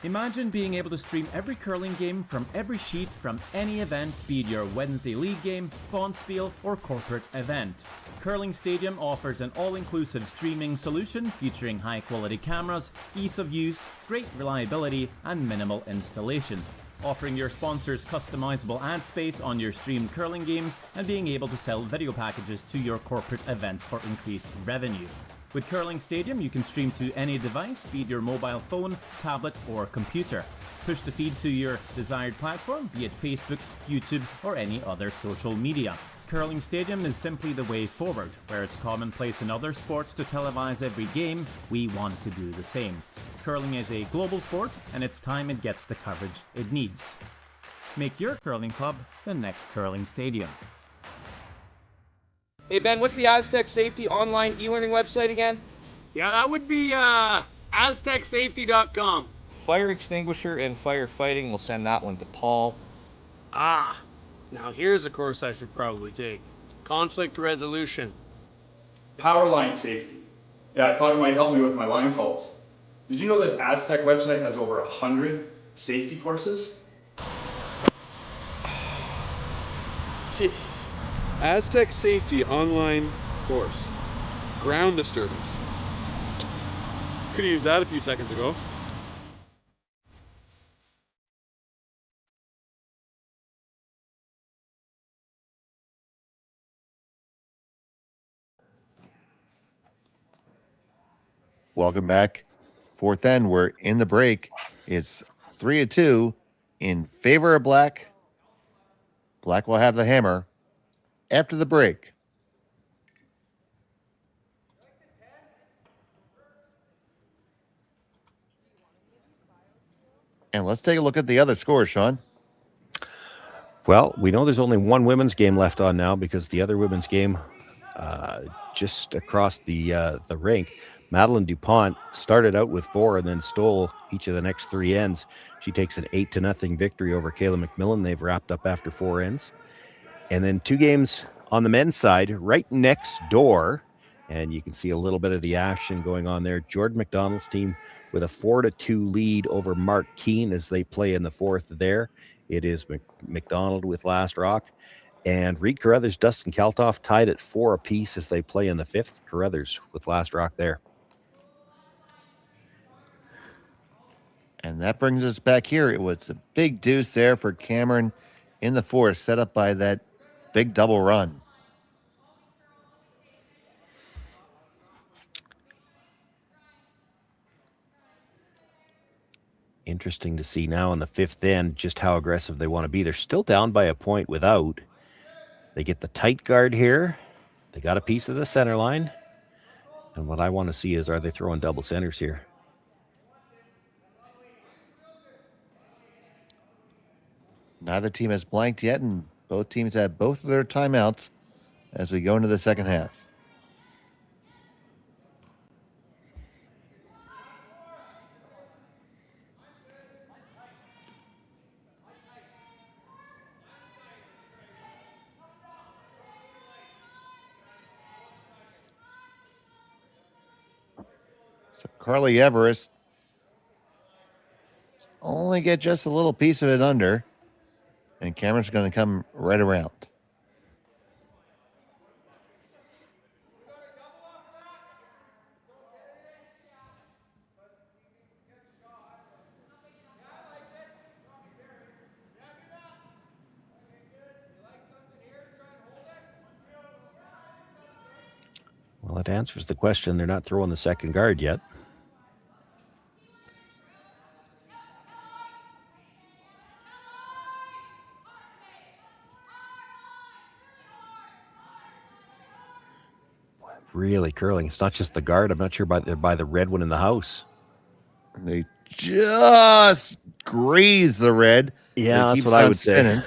Imagine being able to stream every curling game from every sheet from any event, be it your Wednesday league game, bonspiel, or corporate event. Curling Stadium offers an all-inclusive streaming solution featuring high-quality cameras, ease of use, great reliability, and minimal installation. Offering your sponsors customizable ad space on your streamed curling games and being able to sell video packages to your corporate events for increased revenue. With Curling Stadium, you can stream to any device, be it your mobile phone, tablet, or computer. Push the feed to your desired platform, be it Facebook, YouTube, or any other social media. Curling Stadium is simply the way forward. Where it's commonplace in other sports to televise every game, we want to do the same. Curling is a global sport, and it's time it gets the coverage it needs. Make your curling club the next Curling Stadium. Hey Ben, what's the Aztec Safety online e-learning website again? Yeah, that would be aztecsafety.com. Fire extinguisher and firefighting, we'll send that one to Paul. Ah, now here's a course I should probably take. Conflict resolution. Power line safety. Yeah, I thought it might help me with my line calls. Did you know this Aztec website has over 100 safety courses? Jeez. Aztec Safety online course. Ground disturbance. Could have used that a few seconds ago. Welcome back. Fourth end, we're in the break. It's 3-2 in favor of Black. Black will have the hammer after the break. And let's take a look at the other scores, Sean. Well, we know there's only one women's game left on now because the other women's game just across the rink, Madeline DuPont started out with 4 and then stole each of the next 3 ends. She takes an 8-0 victory over Kayla McMillan. They've wrapped up after 4 ends. And then 2 games on the men's side right next door. And you can see a little bit of the action going on there. Jordan McDonald's team with a 4-2 lead over Mark Keene as they play in the fourth there. It is McDonald with last rock. And Reed Carruthers, Dustin Kaltoff tied at 4 apiece as they play in the fifth. Carruthers with last rock there. And that brings us back here. It was a big deuce there for Cameron in the fourth, set up by that big double run. Interesting to see now in the fifth end just how aggressive they want to be. They're still down by a point without. They get the tight guard here. They got a piece of the center line. And what I want to see is, are they throwing double centers here? Neither team has blanked yet, and both teams have both of their timeouts as we go into the second half. So Carly Everest only get just a little piece of it under, and Cameron's going to come right around. Well, that answers the question. They're not throwing the second guard yet. Really curling. It's not just the guard. I'm not sure by the red one in the house. And they just graze the red. Yeah, that's what I would say.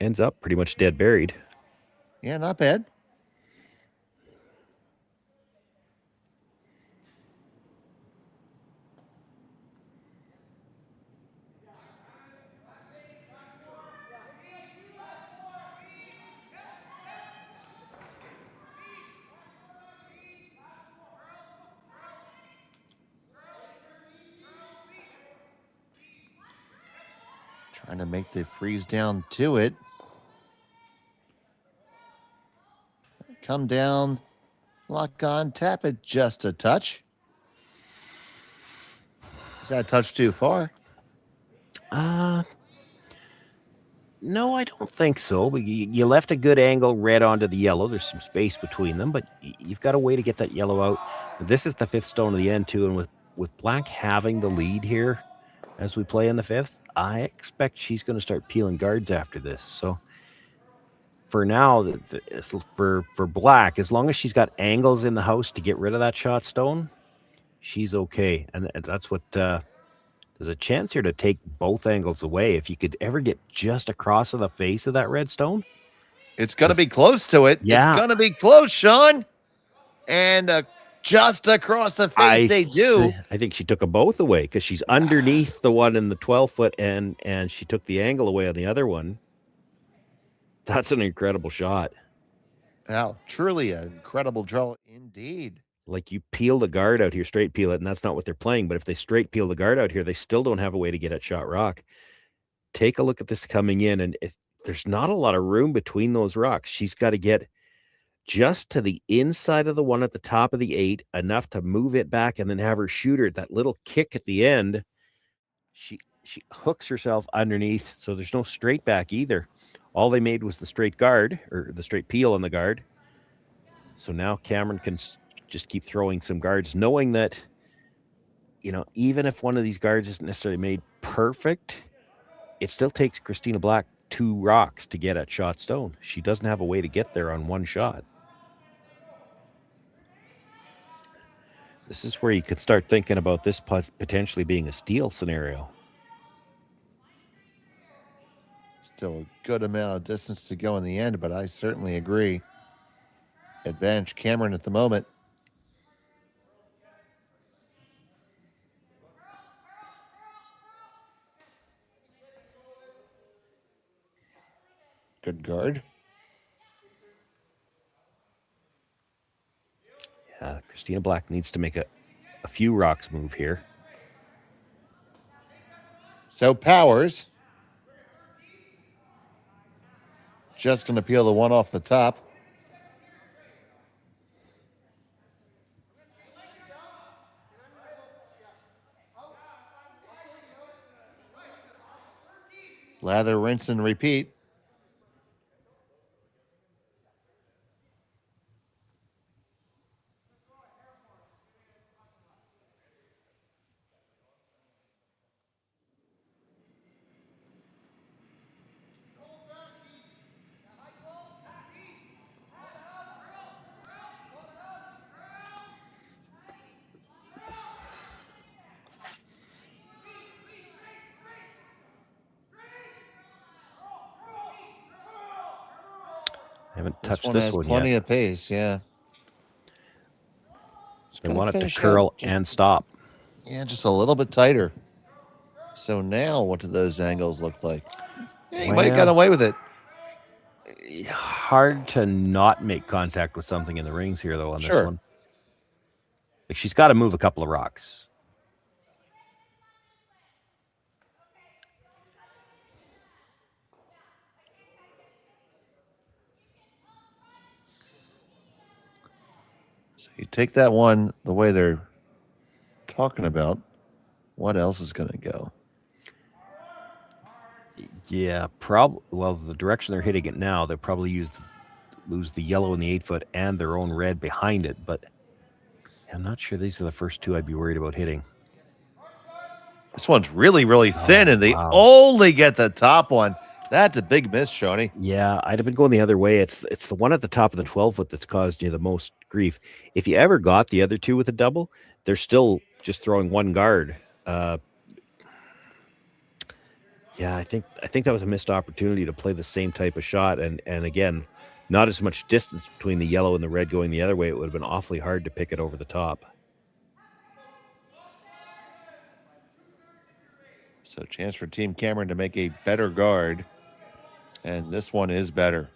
Ends up pretty much dead buried. Yeah, not bad. Trying to make the freeze down to it. Come down, lock on, tap it just a touch. Is that a touch too far? No, I don't think so. But you left a good angle red onto the yellow. There's some space between them, but you've got a way to get that yellow out. This is the fifth stone of the end too, and with black having the lead here as we play in the fifth, I expect she's going to start peeling guards after this. So for now, for black, as long as she's got angles in the house to get rid of that shot stone, she's okay. And that's what there's a chance here to take both angles away. If you could ever get just across of the face of that red stone, it's going to be close to it. Yeah. It's going to be close, Sean. And just across the face, they do. I think she took them both away because she's underneath the one in the 12-foot, and she took the angle away on the other one. That's an incredible shot. Wow, truly an incredible draw indeed. Like, you peel the guard out here, straight peel it, and that's not what they're playing. But if they straight peel the guard out here, they still don't have a way to get at shot rock. Take a look at this coming in, and there's not a lot of room between those rocks. She's got to get just to the inside of the one at the top of the 8, enough to move it back and then have her shoot her. That little kick at the end, she hooks herself underneath, so there's no straight back either. All they made was the straight guard, or the straight peel on the guard. So now Cameron can just keep throwing some guards, knowing that, even if one of these guards isn't necessarily made perfect, it still takes Christina Black 2 rocks to get at shot stone. She doesn't have a way to get there on one shot. This is where you could start thinking about this potentially being a steal scenario. Still a good amount of distance to go in the end, but I certainly agree. Advantage Cameron at the moment. Good guard. Yeah, Christina Black needs to make a few rocks move here. So Powers just going to peel the one off the top. Lather, rinse, and repeat. Haven't touched this one yet. Plenty of pace, yeah. They want it to curl and stop. Yeah, just a little bit tighter. So now what do those angles look like? Yeah, you might have gotten away with it. Hard to not make contact with something in the rings here, though, on this one. Like, she's got to move a couple of rocks. So you take that one the way they're talking about. What else is going to go? Yeah, well, the direction they're hitting it now, they'll probably lose the yellow in the 8-foot and their own red behind it, but I'm not sure these are the first two I'd be worried about hitting. This one's really, really thin, and they only get the top one. That's a big miss, Shoney. Yeah, I'd have been going the other way. It's the one at the top of the 12-foot that's caused you the most grief. If you ever got the other two with a double, they're still just throwing one guard. Yeah, I think that was a missed opportunity to play the same type of shot, and again, not as much distance between the yellow and the red going the other way. It would have been awfully hard to pick it over the top. So chance for Team Cameron to make a better guard, and this one is better.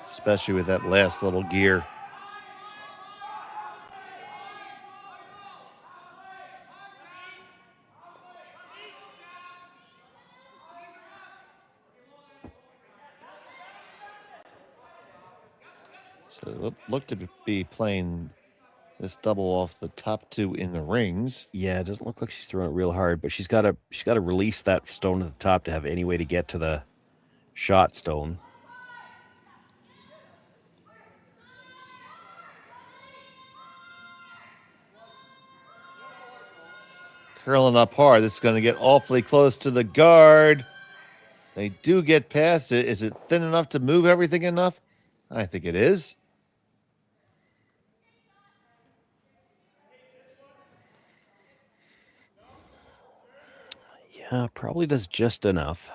Especially with that last little gear. So look to be playing this double off the top two in the rings. Yeah, it doesn't look like she's throwing it real hard, but she's got to release that stone at the top to have any way to get to the shot stone. Curling up hard. This is going to get awfully close to the guard. They do get past it. Is it thin enough to move everything enough? I think it is. Yeah, probably does just enough.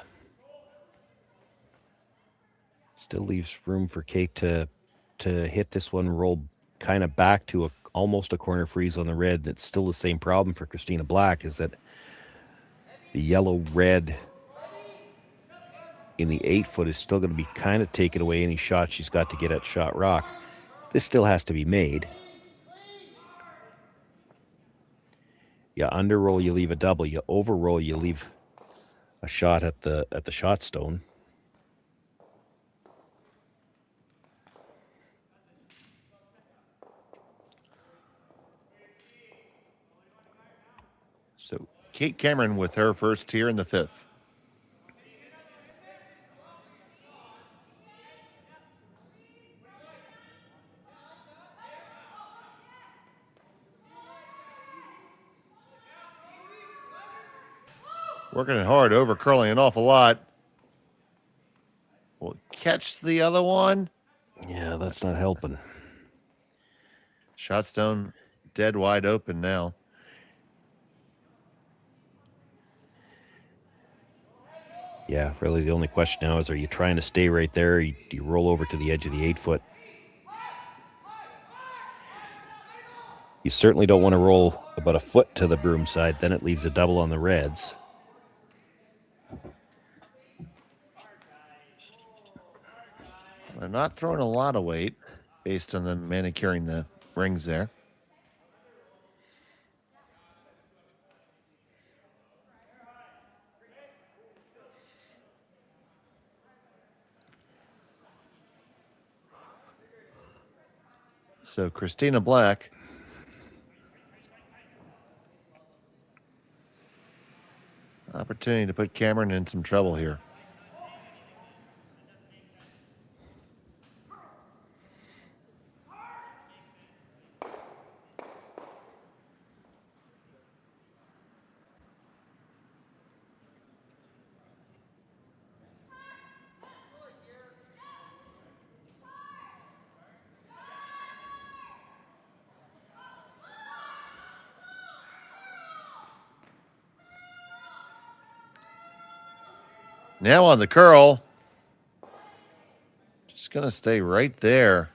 Still leaves room for Kate to hit this one, roll kind of back to almost a corner freeze on the red. It's still the same problem for Christina Black, is that the yellow-red in the 8-foot is still going to be kind of taking away any shot she's got to get at shot rock. This still has to be made. You under roll, you leave a double. You over roll, you leave a shot at the shot stone. So Kate Cameron with her first tier in the 5th. Working it hard, over curling an awful lot. Will catch the other one. Yeah, that's not helping. Shot stone dead wide open now. Yeah, really the only question now is, are you trying to stay right there? Or do you roll over to the edge of the 8-foot? You certainly don't want to roll about a foot to the broom side. Then it leaves a double on the reds. They're not throwing a lot of weight based on them manicuring the rings there. So Christina Black opportunity to put Cameron in some trouble here. Now on the curl. Just going to stay right there.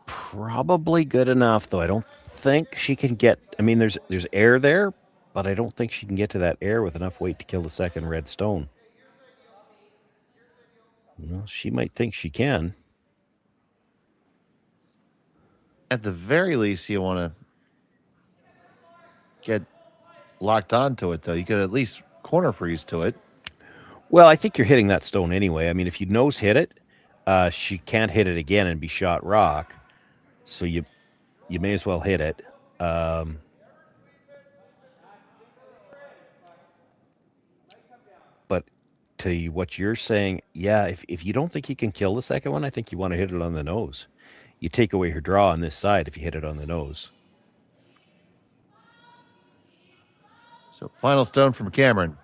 Probably good enough, though. I don't think she can get... I mean, there's air there, but I don't think she can get to that air with enough weight to kill the second red stone. Well, she might think she can. At the very least, you want to get locked onto it, though. You could at least corner freeze to it. Well, I think you're hitting that stone anyway. I mean, if you nose hit it, She can't hit it again and be shot rock, so you may as well hit it. But to what you're saying, yeah, if you don't think you can kill the second one, I think you want to hit it on the nose. You take away her draw on this side if you hit it on the nose. So final stone from Cameron.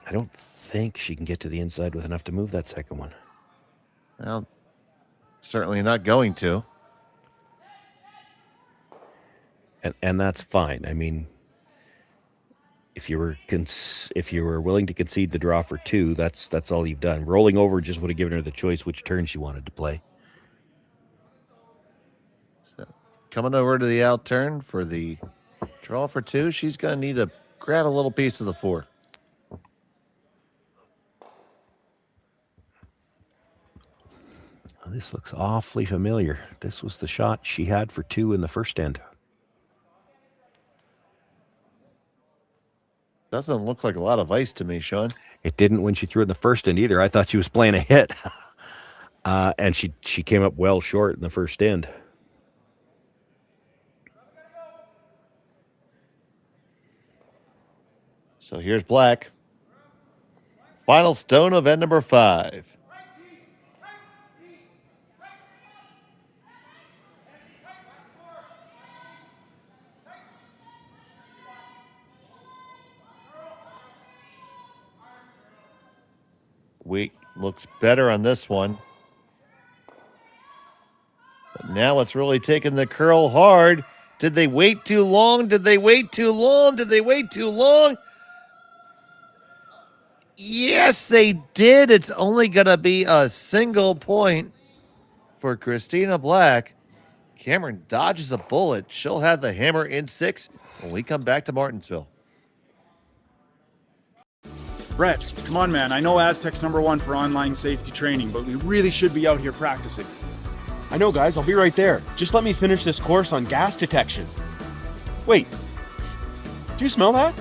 I don't think she can get to the inside with enough to move that second one. Well, certainly not going to. And that's fine. I mean, if you were willing to concede the draw for 2, that's all you've done. Rolling over just would have given her the choice which turn she wanted to play. So coming over to the out turn for the draw for 2, she's going to need to grab a little piece of the 4. This looks awfully familiar. This was the shot she had for 2 in the first end. Doesn't look like a lot of ice to me, Sean. It didn't when she threw it in the first end either. I thought she was playing a hit. And she came up well short in the first end. So here's Black. Final stone of end number 5. Weight looks better on this one. But now it's really taking the curl hard. Did they wait too long? Did they wait too long? Did they wait too long? Yes, they did. It's only going to be a single point for Christina Black. Cameron dodges a bullet. She'll have the hammer in 6 when we come back to Martensville. Brett, come on, man. I know Aztec's #1 for online safety training, but we really should be out here practicing. I know, guys. I'll be right there. Just let me finish this course on gas detection. Wait. Do you smell that?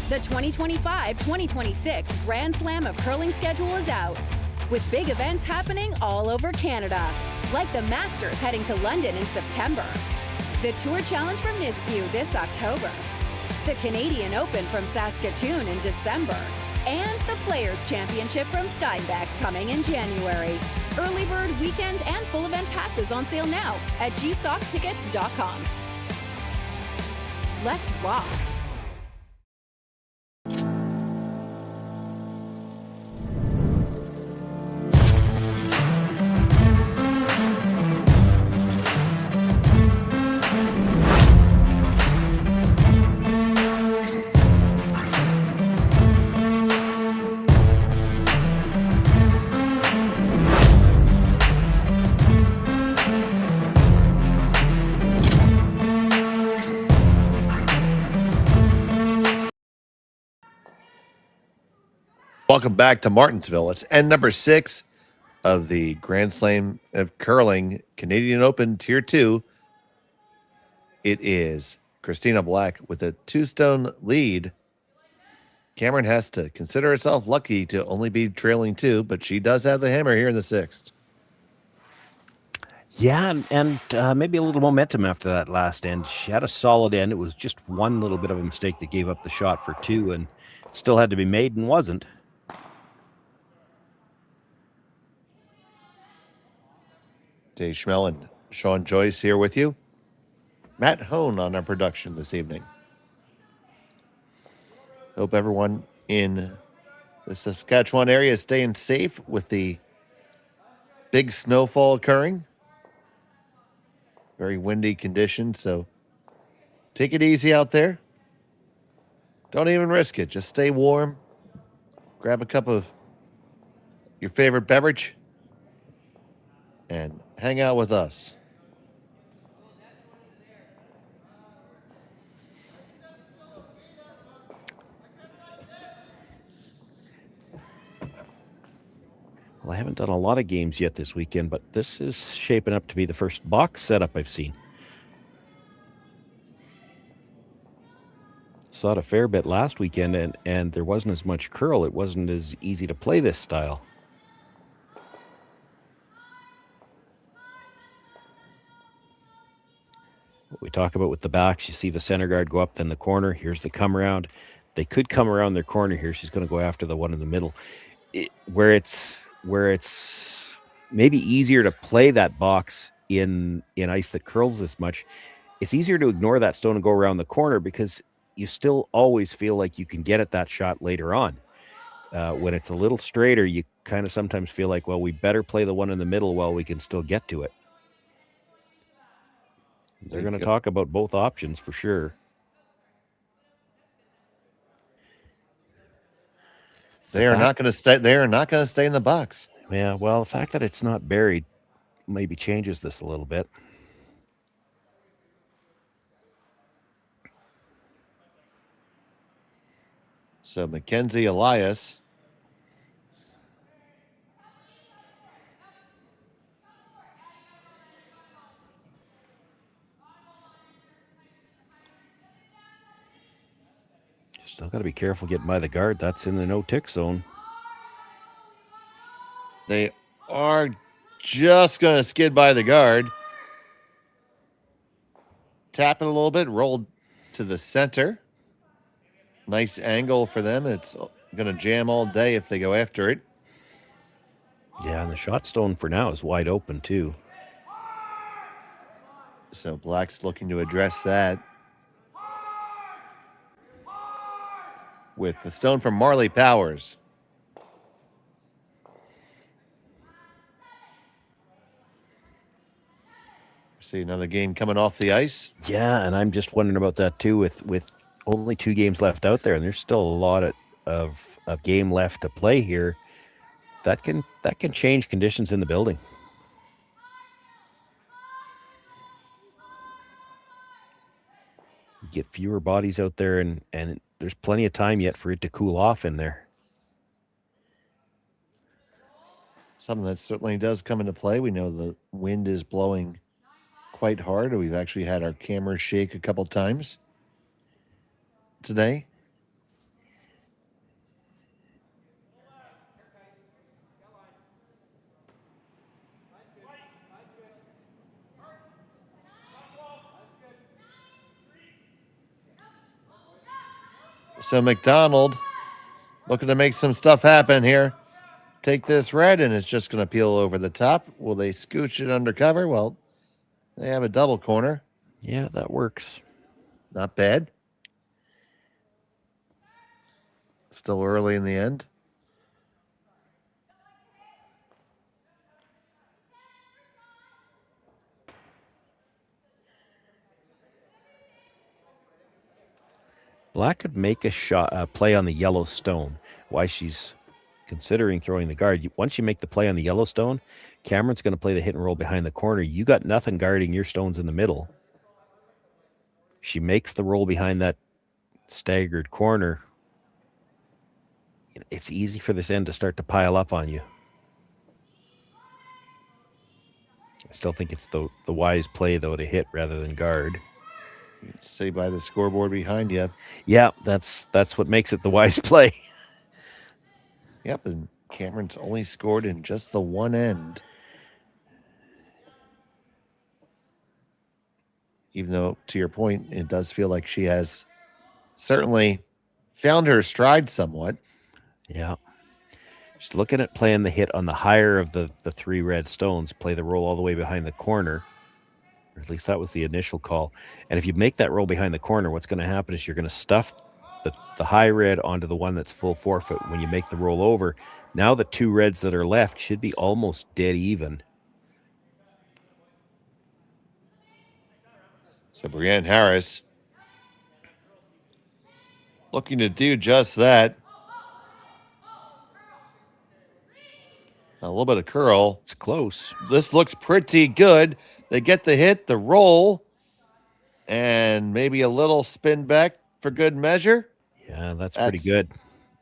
The 2025-2026 Grand Slam of Curling schedule is out, with big events happening all over Canada, like the Masters heading to London in September, the Tour Challenge from Nisku this October, the Canadian Open from Saskatchewan in December, and the Players' Championship from Steinbach coming in January. Early bird weekend and full event passes on sale now at gsocktickets.com. Let's rock. Welcome back to Martensville. It's end number 6 of the Grand Slam of Curling Canadian Open Tier 2. It is Christina Black with a 2-stone lead. Cameron has to consider herself lucky to only be trailing 2, but she does have the hammer here in the 6th. Yeah, and maybe a little momentum after that last end. She had a solid end. It was just one little bit of a mistake that gave up the shot for 2 and still had to be made and wasn't. Dave Schmel and Sean Joyce here with you. Matt Hone on our production this evening. Hope everyone in the Saskatchewan area is staying safe with the big snowfall occurring. Very windy conditions, so take it easy out there. Don't even risk it. Just stay warm. Grab a cup of your favorite beverage and hang out with us. Well, I haven't done a lot of games yet this weekend, but this is shaping up to be the first box setup I've seen. Saw it a fair bit last weekend, and there wasn't as much curl. It wasn't as easy to play this style. What we talk about with the backs, you see the center guard go up, then the corner. Here's the come around. They could come around their corner here. She's going to go after the one in the middle. Where it's maybe easier to play that box in ice that curls this much, it's easier to ignore that stone and go around the corner because you still always feel like you can get at that shot later on. When it's a little straighter, you kind of sometimes feel like, well, we better play the one in the middle while we can still get to it. They're going to talk about both options for sure. They are not going to stay. They are not going to stay in the box. Yeah, well, the fact that it's not buried maybe changes this a little bit. So Mackenzie Elias. Still got to be careful getting by the guard. That's in the no-tick zone. They are just going to skid by the guard. Tap it a little bit, rolled to the center. Nice angle for them. It's going to jam all day if they go after it. Yeah, and the shot stone for now is wide open too. So Black's looking to address that with the stone from Marley Powers. See another game coming off the ice. Yeah, and I'm just wondering about that too with only 2 games left out there, and there's still a lot of game left to play here. That can change conditions in the building. You get fewer bodies out there, and there's plenty of time yet for it to cool off in there. Something that certainly does come into play. We know the wind is blowing quite hard. We've actually had our cameras shake a couple times today. So McDonald looking to make some stuff happen here. Take this red, and it's just going to peel over the top. Will they scooch it undercover? Well, they have a double corner. Yeah, that works. Not bad. Still early in the end. Black could make a play on the yellow stone. Why she's considering throwing the guard. Once you make the play on the yellow stone, Cameron's going to play the hit and roll behind the corner. You got nothing guarding your stones in the middle. She makes the roll behind that staggered corner. It's easy for this end to start to pile up on you. I still think it's the wise play, though, to hit rather than guard. Say by the scoreboard behind you. Yeah, that's what makes it the wise play. Yep, and Cameron's only scored in just the one end. Even though, to your point, it does feel like she has certainly found her stride somewhat. Yeah. She's looking at playing the hit on the higher of the 3 red stones, play the roll all the way behind the corner. Or at least that was the initial call. And if you make that roll behind the corner, what's going to happen is you're going to stuff the high red onto the one that's full forfeit. When you make the roll over, now the 2 reds that are left should be almost dead even. So Brienne Harris looking to do just that. A little bit of curl. It's close. This looks pretty good. They get the hit, the roll, and maybe a little spin back for good measure. Yeah, that's pretty good.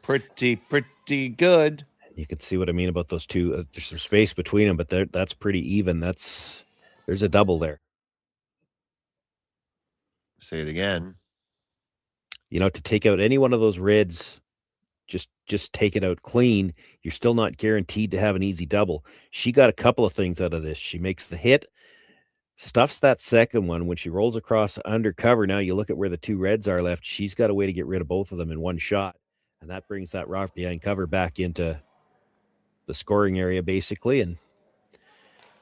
Pretty good. You can see what I mean about those 2. There's some space between them, but that's pretty even. There's a double there. Say it again. To take out any one of those reds, just take it out clean. You're still not guaranteed to have an easy double. She got a couple of things out of this. She makes the hit, stuffs that second one. When she rolls across under cover, now you look at where the 2 reds are left. She's got a way to get rid of both of them in one shot, and that brings that rock behind cover back into the scoring area, basically. And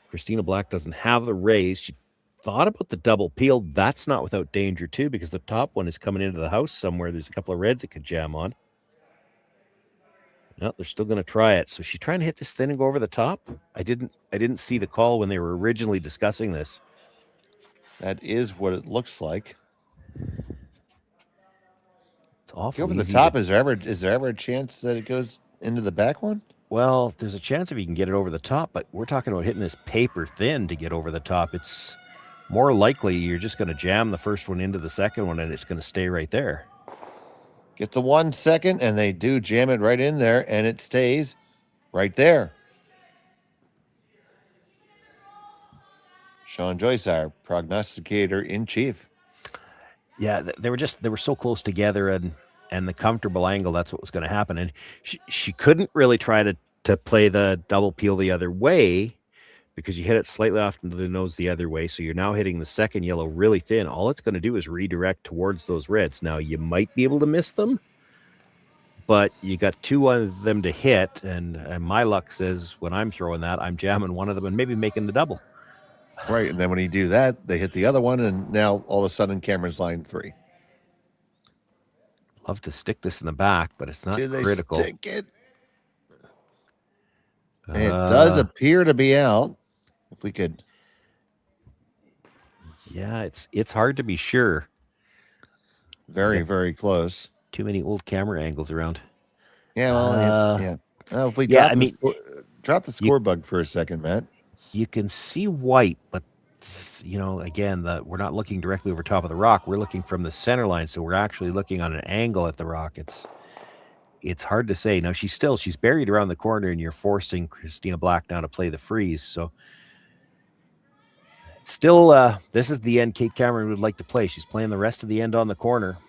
Christina Black doesn't have the raise. She thought about the double peel. That's not without danger, too, because the top one is coming into the house somewhere. There's a couple of reds it could jam on. No, they're still going to try it. So she's trying to hit this thin and go over the top. I didn't see the call when they were originally discussing this. That is what it looks like. It's awful. Over the top, is there ever a chance that it goes into the back one? Well, there's a chance if you can get it over the top, but we're talking about hitting this paper thin to get over the top. It's more likely you're just going to jam the first one into the second one, and it's going to stay right there. Get the 1 second, and they do jam it right in there, and it stays right there. Sean Joyce, our prognosticator in chief. Yeah, they were so close together, and the comfortable angle, that's what was going to happen. And she couldn't really try to play the double peel the other way because you hit it slightly off into the nose the other way. So you're now hitting the second yellow really thin. All it's going to do is redirect towards those reds. Now, you might be able to miss them, but you got 2 of them to hit. And my luck says when I'm throwing that, I'm jamming one of them and maybe making the double. Right, and then when you do that, they hit the other one, and now all of a sudden Cameron's line 3. Love to stick this in the back, but it's not critical. Stick it? It does appear to be out. If we could. Yeah, it's hard to be sure. Very, very close. Too many old camera angles around. Yeah, well, yeah. Well, if we drop the score bug for a second, Matt. You can see white, but again, we're not looking directly over top of the rock. We're looking from the center line, so we're actually looking on an angle at the rock. It's hard to say. Now she's buried around the corner, and you're forcing Christina Black now to play the freeze. So still, this is the end Kate Cameron would like to play. She's playing the rest of the end on the corner.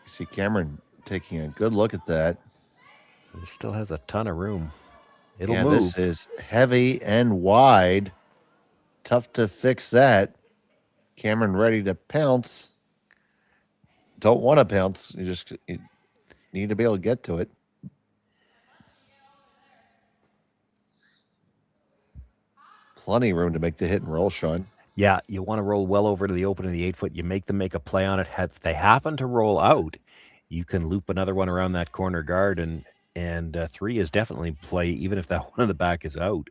You see Cameron taking a good look at that. It still has a ton of room. It'll move. This is heavy and wide. Tough to fix that. Cameron ready to pounce. Don't want to pounce. You need to be able to get to it. Plenty of room to make the hit and roll, Sean. Yeah, you want to roll well over to the open of the 8-foot. You make them make a play on it. If they happen to roll out, you can loop another one around that corner guard, and 3 is definitely play, even if that one in the back is out.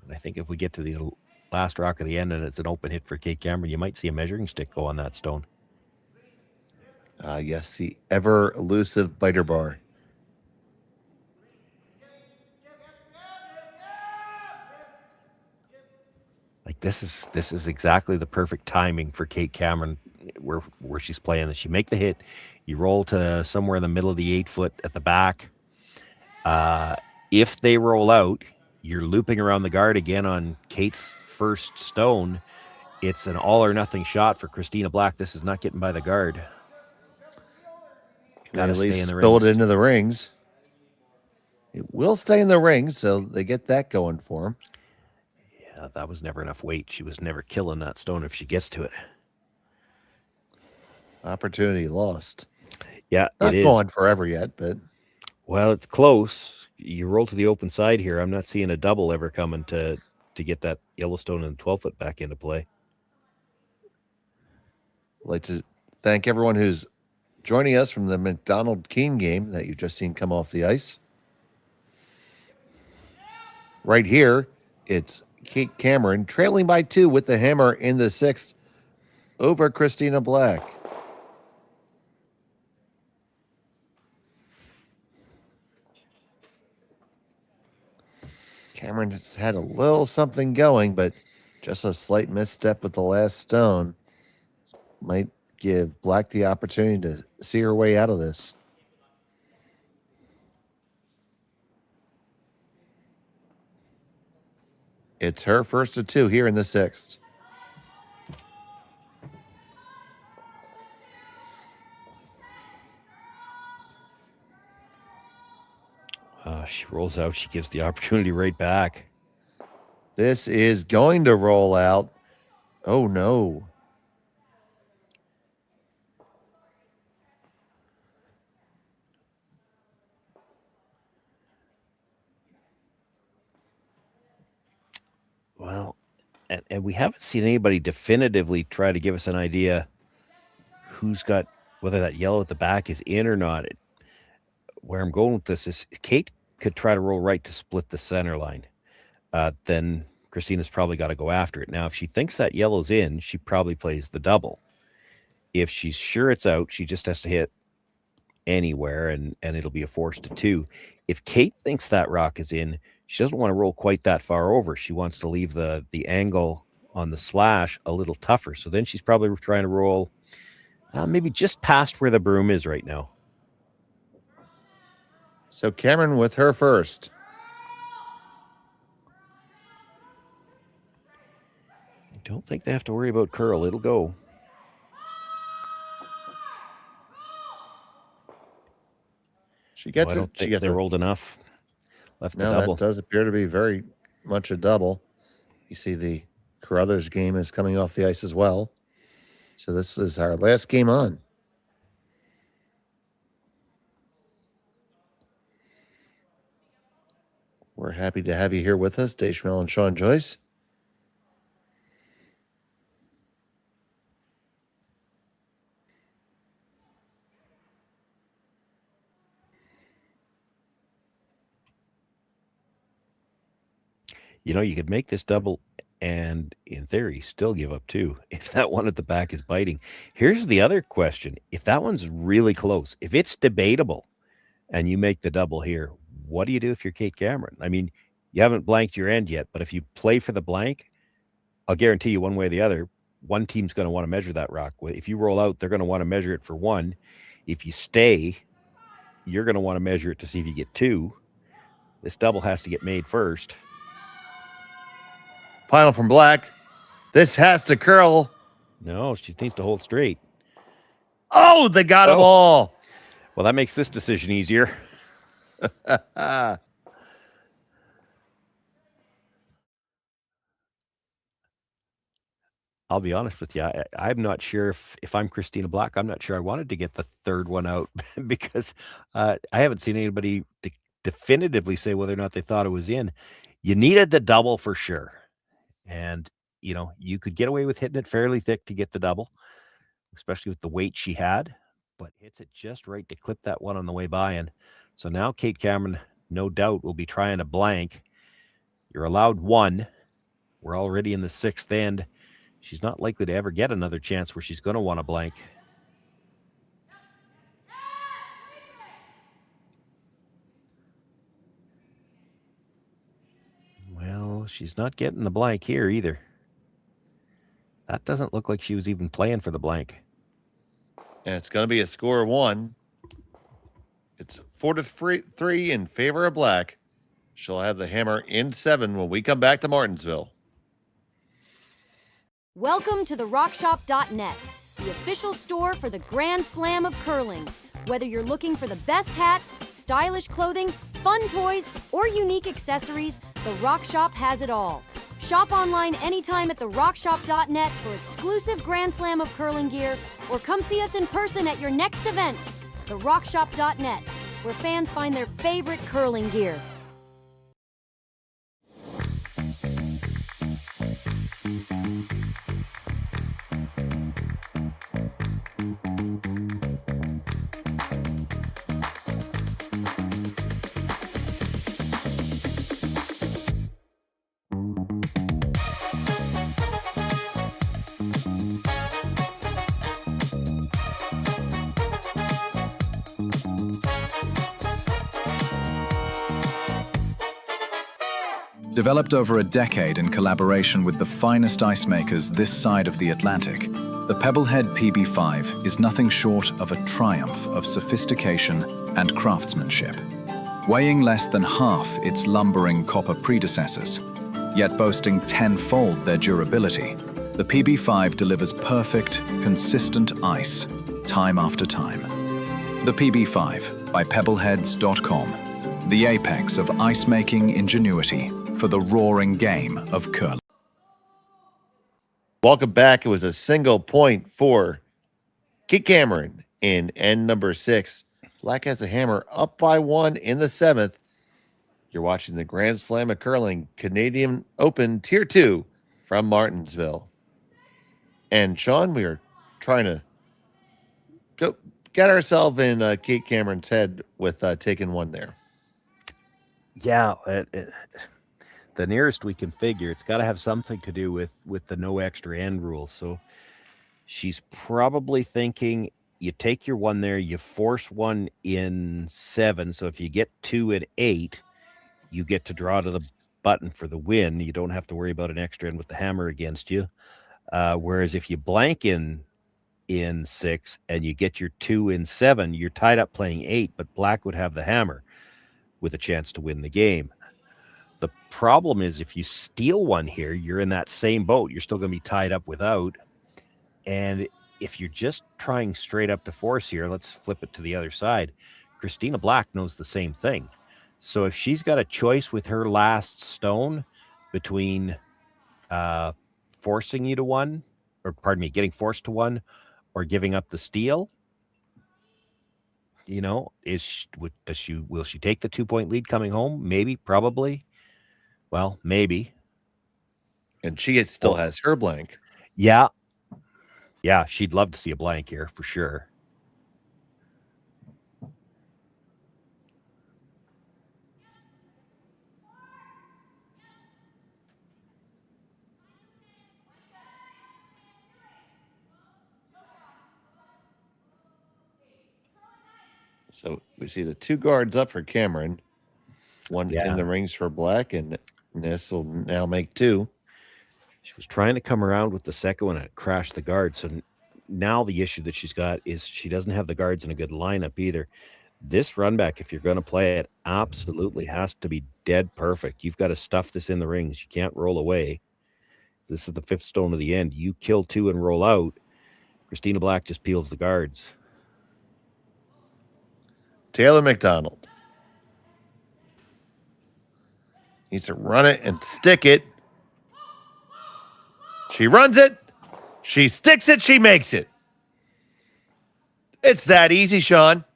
And I think if we get to the last rock of the end and it's an open hit for Kate Cameron, you might see a measuring stick go on that stone. Yes, the ever elusive biter bar. Like this is exactly the perfect timing for Kate Cameron where she's playing this. You make the hit, you roll to somewhere in the middle of the 8-foot at the back. If they roll out, you're looping around the guard again on Kate's first stone. It's an all or nothing shot for Christina Black. This is not getting by the guard. Got to stay in the rings. Spill it into the rings. It will stay in the rings, so they get that going for them. Yeah, that was never enough weight. She was never killing that stone if she gets to it. Opportunity lost. Yeah, not it is. Going forever yet, but well, it's close. You roll to the open side here. I'm not seeing a double ever coming to get that Yellowstone and 12-foot back into play. I'd like to thank everyone who's joining us from the McDonald Keene game that you've just seen come off the ice. Right here, it's Kate Cameron trailing by 2 with the hammer in the 6th over Christina Black. Cameron has had a little something going, but just a slight misstep with the last stone might give Black the opportunity to see her way out of this. It's her first of 2 here in the 6th. She rolls out. She gives the opportunity right back. This is going to roll out. Oh, no. Well, and we haven't seen anybody definitively try to give us an idea who's got, whether that yellow at the back is in or not. Where I'm going with this is Kate could try to roll right to split the center line. Then Christina's probably got to go after it. Now, if she thinks that yellow's in, she probably plays the double. If she's sure it's out, she just has to hit anywhere, and it'll be a force to 2. If Kate thinks that rock is in, she doesn't want to roll quite that far over. She wants to leave the angle on the slash a little tougher. So then she's probably trying to roll maybe just past where the broom is right now. So Cameron with her first. I don't think they have to worry about curl. It'll go. She gets I it. don't She think gets they it. rolled enough. Left the No, double. that does appear to be very much a double. You see the Carruthers game is coming off the ice as well. So this is our last game on. We're happy to have you here with us, Dave Schmel and Sean Joyce. You know, you could make this double and, in theory, still give up 2 if that one at the back is biting. Here's the other question. If that one's really close, if it's debatable and you make the double here, what do you do if you're Kate Cameron? I mean, you haven't blanked your end yet, but if you play for the blank, I'll guarantee you one way or the other, one team's going to want to measure that rock. If you roll out, they're going to want to measure it for 1. If you stay, you're going to want to measure it to see if you get 2. This double has to get made first. Final from Black. This has to curl. No, she needs to hold straight. Oh, they got them all. Well, that makes this decision easier. I'll be honest with you. I'm not sure if I'm Christina Black, I'm not sure I wanted to get the third one out because I haven't seen anybody definitively say whether or not they thought it was in. You needed the double for sure. And, you know, you could get away with hitting it fairly thick to get the double, especially with the weight she had, but hits it just right to clip that one on the way by. And so now Kate Cameron, no doubt, will be trying a blank. You're allowed 1. We're already in the 6th end. She's not likely to ever get another chance where she's going to want a blank. Well, she's not getting the blank here either. That doesn't look like she was even playing for the blank. And it's going to be a score of 1. It's 4-3 in favor of Black. She'll have the hammer in 7 when we come back to Martensville. Welcome to the rockshop.net, the official store for the Grand Slam of curling. Whether you're looking for the best hats, stylish clothing, fun toys, or unique accessories, the Rock Shop has it all. Shop online anytime at therockshop.net for exclusive Grand Slam of curling gear, or come see us in person at your next event. Therockshop.net, where fans find their favorite curling gear. Developed over a decade in collaboration with the finest ice makers this side of the Atlantic, the Pebblehead PB5 is nothing short of a triumph of sophistication and craftsmanship. Weighing less than half its lumbering copper predecessors, yet boasting tenfold their durability, the PB5 delivers perfect, consistent ice, time after time. The PB5 by Pebbleheads.com. the apex of ice-making ingenuity for the roaring game of curling. Welcome back. It was a single point for Kit Cameron in end number 6. Black has a hammer up by 1 in the 7th. You're watching the Grand Slam of Curling Canadian Open Tier 2 from Martensville. And Sean, we are trying to go get ourselves in Kate Cameron's head with taking one there. Yeah, the nearest we can figure, it's got to have something to do with the no extra end rule. So she's probably thinking you take your one there, you force one in 7. So if you get 2 at 8, you get to draw to the button for the win. You don't have to worry about an extra end with the hammer against you. Whereas if you blank in 6 and you get your 2 in 7, you're tied up playing 8, but Black would have the hammer with a chance to win the game. The problem is if you steal one here, you're in that same boat. You're still going to be tied up without. And if you're just trying straight up to force here, let's flip it to the other side. Christina Black knows the same thing. So if she's got a choice with her last stone between forcing you to one, or pardon me, getting forced to one, or giving up the steal, you know, will she take the 2-point lead coming home? Maybe, probably. Well, maybe. And she still has her blank. Yeah. Yeah, she'd love to see a blank here for sure. So we see the 2 guards up for Cameron, one in the rings for Black, and Ness will now make 2. She was trying to come around with the second one and it crashed the guard. So now the issue that she's got is she doesn't have the guards in a good lineup either. This run back, if you're going to play it, absolutely has to be dead perfect. You've got to stuff this in the rings. You can't roll away. This is the 5th stone of the end. You kill 2 and roll out. Christina Black just peels the guards. Taylor McDonald needs to run it and stick it. She runs it. She sticks it. She makes it. It's that easy, Sean.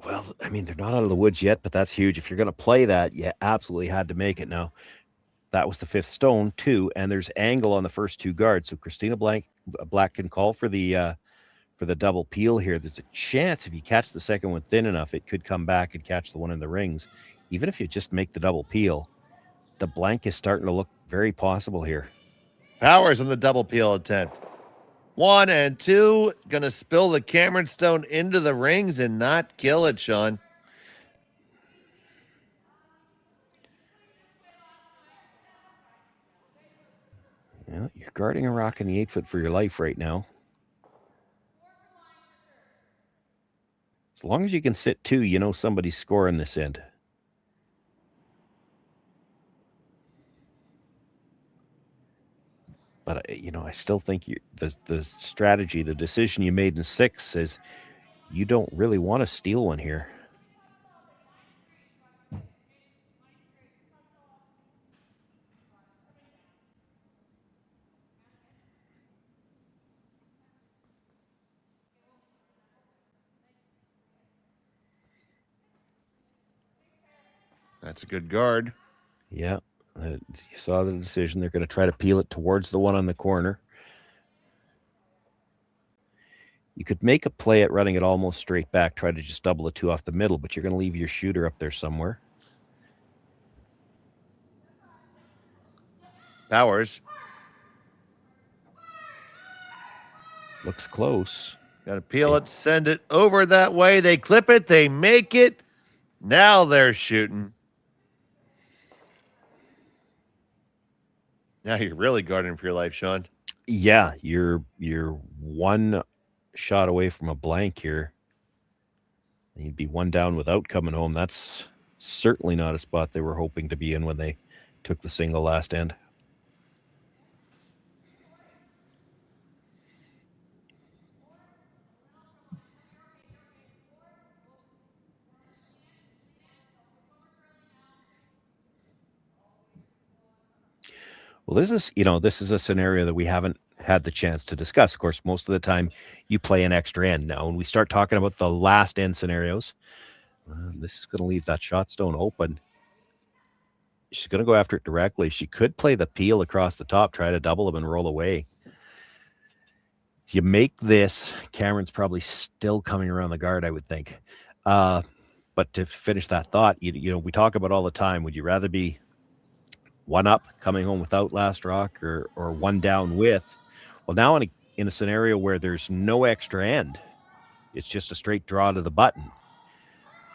Well, I mean, they're not out of the woods yet, but that's huge. If you're going to play that, you absolutely had to make it. Now, that was the 5th stone, too, and there's angle on the first 2 guards. So Christina Black can call for the double peel here. There's a chance if you catch the second one thin enough, it could come back and catch the one in the rings. Even if you just make the double peel, the blank is starting to look very possible here. Powers on the double peel attempt. 1 and 2. Going to spill the Cameron stone into the rings and not kill it, Sean. Yeah, you're guarding a rock in the 8-foot for your life right now. As long as you can sit 2, you know somebody's scoring this end. But, I still think the strategy, the decision you made in 6 says you don't really want to steal one here. That's a good guard. Yeah. You saw the decision. They're going to try to peel it towards the one on the corner. You could make a play at running it almost straight back, try to just double the 2 off the middle, but you're going to leave your shooter up there somewhere. Powers. Looks close. Got to peel it, send it over that way. They clip it, they make it. Now they're shooting. Now you're really guarding for your life, Sean. Yeah, you're 1 shot away from a blank here. You'd be 1 down without coming home. That's certainly not a spot they were hoping to be in when they took the single last end. Well, this is a scenario that we haven't had the chance to discuss. Of course, most of the time you play an extra end. Now, when we start talking about the last end scenarios, this is going to leave that shot stone open. She's going to go after it directly. She could play the peel across the top, try to double them and roll away. You make this, Cameron's probably still coming around the guard, I would think. But to finish that thought, we talk about all the time, would you rather be one up coming home without last rock or one down with? Well, now in a scenario where there's no extra end, it's just a straight draw to the button.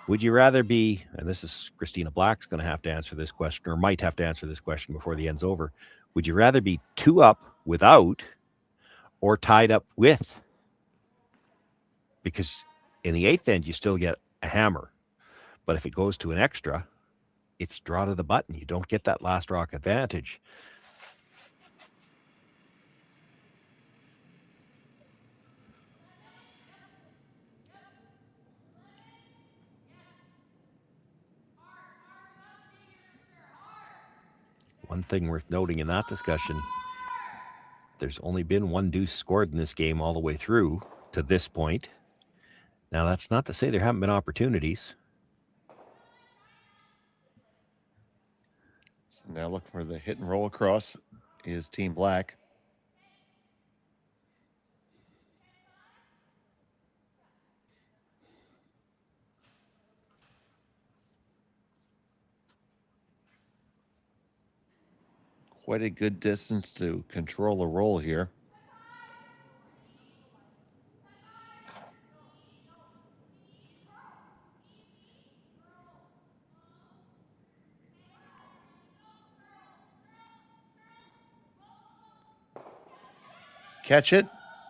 Would you rather be, and this is Christina Black's going to have to answer this question, or might have to answer this question before the end's over. Would you rather be 2 up without or tied up with? Because in the 8th end, you still get a hammer. But if it goes to an extra, it's draw to the button. You don't get that last rock advantage. One thing worth noting in that discussion, there's only been 1 deuce scored in this game all the way through to this point. Now, that's not to say there haven't been opportunities. So now looking for the hit and roll across is Team Black. Quite a good distance to control a roll here. Catch it.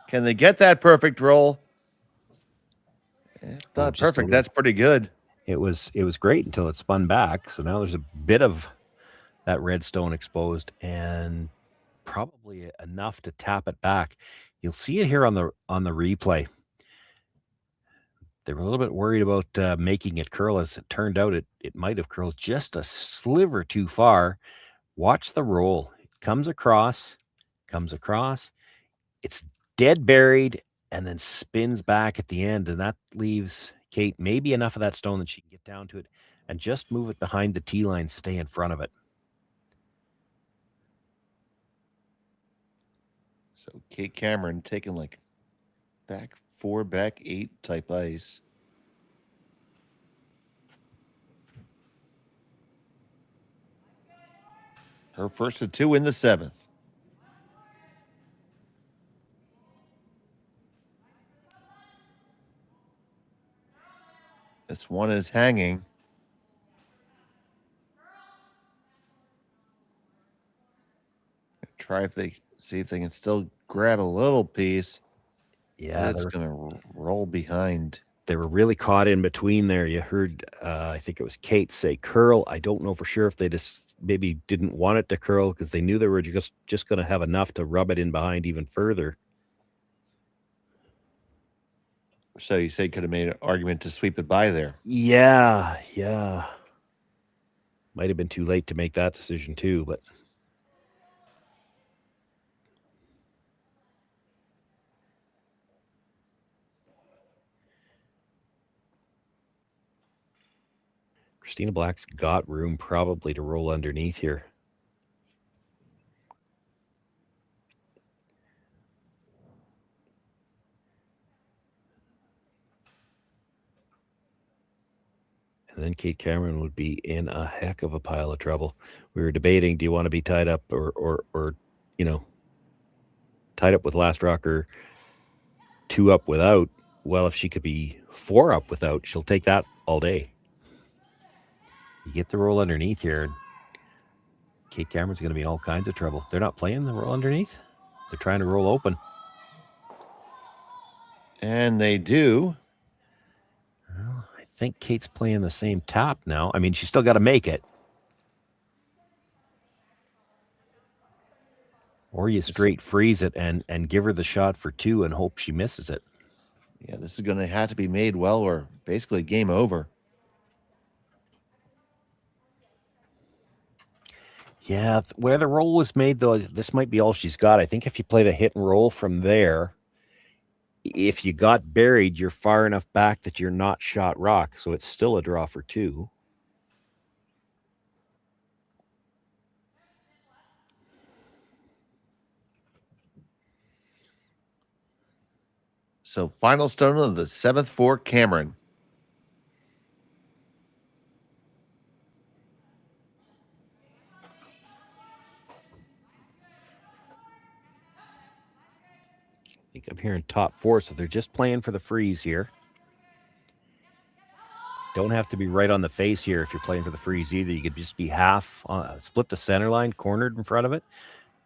Can they get that perfect roll? If not perfect, that's pretty good. It was great until it spun back. So now there's a bit of that red stone exposed and probably enough to tap it back. You'll see it here on the replay. They were a little bit worried about making it curl. As it turned out, it might have curled just a sliver too far. Watch the roll. It comes across. It's dead buried and then spins back at the end. And that leaves Kate maybe enough of that stone that she can get down to it and just move it behind the tee line, stay in front of it. So Kate Cameron taking like back 4, back 8 type ice. Her first of 2 in the 7th. This one is hanging. See if they can still grab a little piece. Yeah, it's going to roll behind. They were really caught in between there. You heard, I think it was Kate say curl. I don't know for sure if they just maybe didn't want it to curl because they knew they were just going to have enough to rub it in behind even further. So you say could have made an argument to sweep it by there. Yeah. Might have been too late to make that decision too, but Christina Black's got room probably to roll underneath here. And then Kate Cameron would be in a heck of a pile of trouble. We were debating, do you want to be tied up or tied up with last rocker, 2 up without? Well, if she could be 4 up without, she'll take that all day. You get the roll underneath here, Kate Cameron's going to be in all kinds of trouble. They're not playing the roll underneath. They're trying to roll open. And they do. Well, I think Kate's playing the same tap now. I mean, she's still got to make it. Or you straight freeze it and give her the shot for 2 and hope she misses it. Yeah, this is going to have to be made well or basically game over. Yeah, where the roll was made, though, this might be all she's got. I think if you play the hit and roll from there, if you got buried, you're far enough back that you're not shot rock, so it's still a draw for 2. So final stone of the 7th for Cameron. I think I'm hearing top 4, so they're just playing for the freeze here. Don't have to be right on the face here if you're playing for the freeze either. You could just be half, split the center line, cornered in front of it.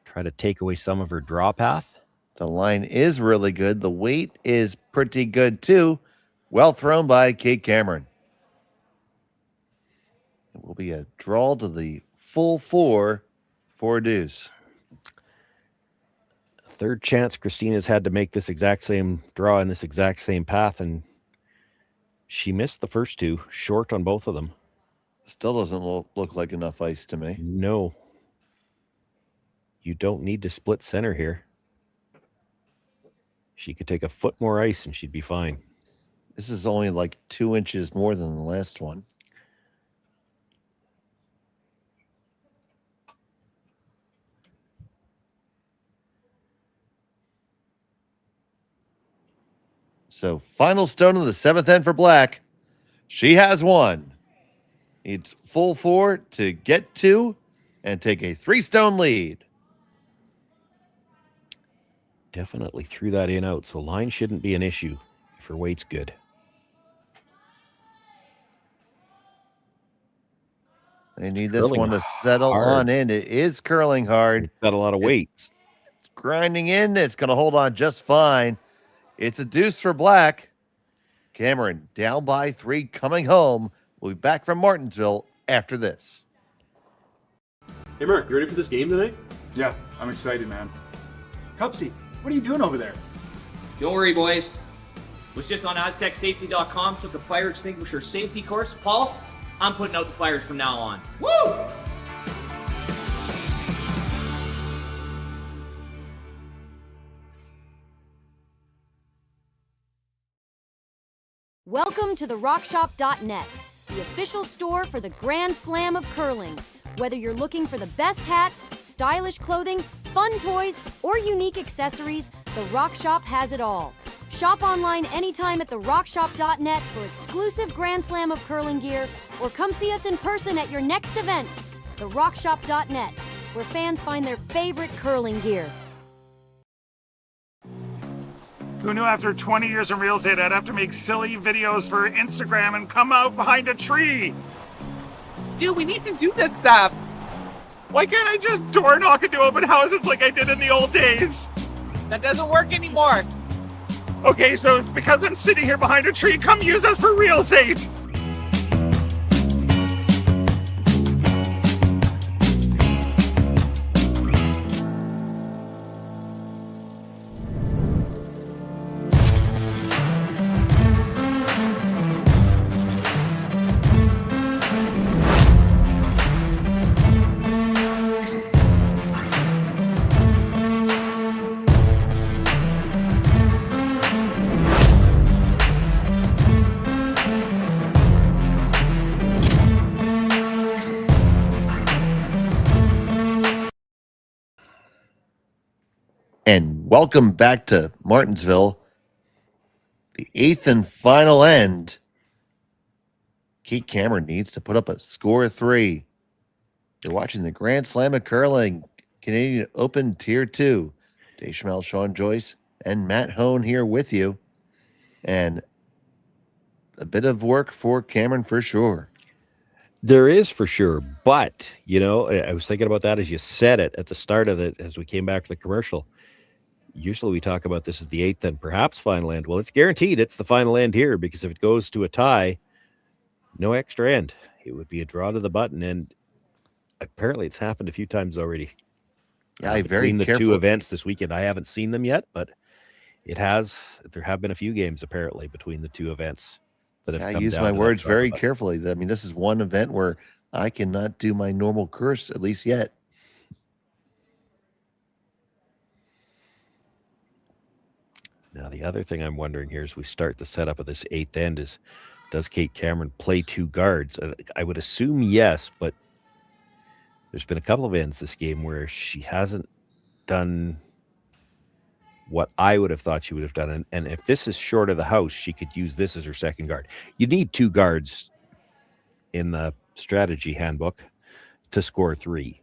Try to take away some of her draw path. The line is really good. The weight is pretty good too. Well thrown by Kate Cameron. It will be a draw to the full 4 for deuce. Third chance Christina's had to make this exact same draw in this exact same path, and she missed the first 2, short on both of them. Still doesn't look like enough ice to me. No. You don't need to split center here. She could take a foot more ice and she'd be fine. This is only like 2 inches more than the last one. So final stone of the 7th end for Black. She has 1. Needs full 4 to get 2 and take a 3-stone lead. Definitely threw that in out, so line shouldn't be an issue if her weight's good. They need this one to settle on in. It is curling hard. It's got a lot of weight. It's grinding in. It's going to hold on just fine. It's a deuce for Black. Cameron down by 3 coming home. We'll be back from Martensville after this. Hey, Mark, you ready for this game tonight? Yeah, I'm excited, man. Cupsy, what are you doing over there? Don't worry, boys. Was just on AztecSafety.com, took a fire extinguisher safety course. Paul, I'm putting out the fires from now on. Woo! Welcome to the RockShop.net, the official store for the Grand Slam of curling. Whether you're looking for the best hats, stylish clothing, fun toys, or unique accessories, the Rock Shop has it all. Shop online anytime at therockshop.net for exclusive Grand Slam of curling gear, or come see us in person at your next event. Therockshop.net, where fans find their favorite curling gear. Who knew after 20 years in real estate I'd have to make silly videos for Instagram and come out behind a tree? Still, we need to do this stuff. Why can't I just door knock into open houses like I did in the old days? That doesn't work anymore. Okay, so it's because I'm sitting here behind a tree. Come use us for real estate. And welcome back to Martensville, the 8th and final end. Kate Cameron needs to put up a score of 3. You're watching the Grand Slam of Curling, Canadian Open Tier 2. Dave Schmel, Sean Joyce, and Matt Hone here with you. And a bit of work for Cameron for sure. There is for sure, but, you know, I was thinking about that as you said it at the start of it, as we came back to the commercial. Usually we talk about this as the 8th and perhaps final end. Well, it's guaranteed it's the final end here, because if it goes to a tie, no extra end. It would be a draw to the button, and apparently it's happened a few times already. Yeah, between the 2 events this weekend. I haven't seen them yet, but it has. There have been a few games apparently between the 2 events that have come I use down my to that words draw very button. carefully. I mean, this is one event where I cannot do my normal curse, at least yet. the other thing I'm wondering here as we start the setup of this eighth end is, does Kate Cameron play two guards? I would assume yes, but there's been a couple of ends this game where she hasn't done what I would have thought she would have done. And if this is short of the house, she could use this as her second guard. You need two guards in the strategy handbook to score 3.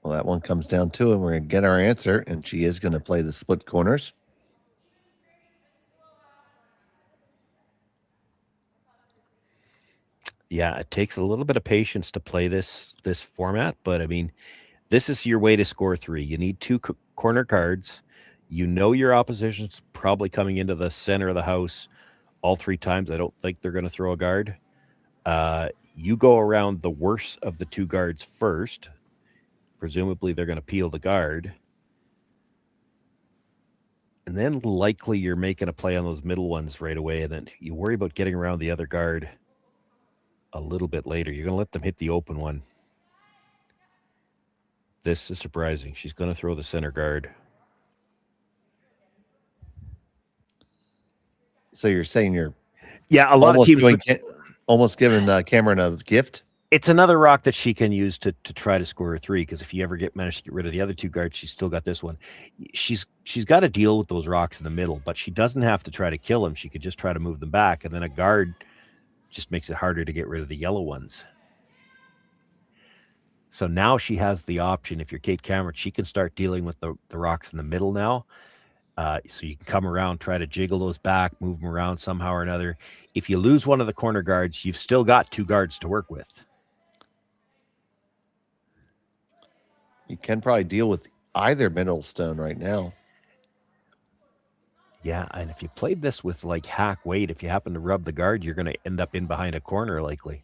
Well, that one comes down to it. We're going to get our answer, and she is going to play the split corners. Yeah, it takes a little bit of patience to play this format, but I mean, this is your way to score 3. You need 2 corner guards. You know your opposition's probably coming into the center of the house all 3 times. I don't think they're going to throw a guard. You go around the worst of the 2 guards first. Presumably, they're going to peel the guard. And then likely you're making a play on those middle ones right away, and then you worry about getting around the other guard a little bit later. You're going to let them hit the open one. This is surprising. She's going to throw the center guard. So you're saying you're a lot of teams almost giving Cameron a gift? It's another rock that she can use to try to score a 3, because if you ever manage to get rid of the other 2 guards, she's still got this one. She's got to deal with those rocks in the middle, but she doesn't have to try to kill them. She could just try to move them back, and then a guard just makes it harder to get rid of the yellow ones. So now she has the option. If you're Kate Cameron, she can start dealing with the rocks in the middle now. So you can come around, try to jiggle those back, move them around somehow or another. If you lose one of the corner guards, you've still got 2 guards to work with. You can probably deal with either middle stone right now. Yeah, and if you played this with like hack weight, if you happen to rub the guard, you're going to end up in behind a corner likely.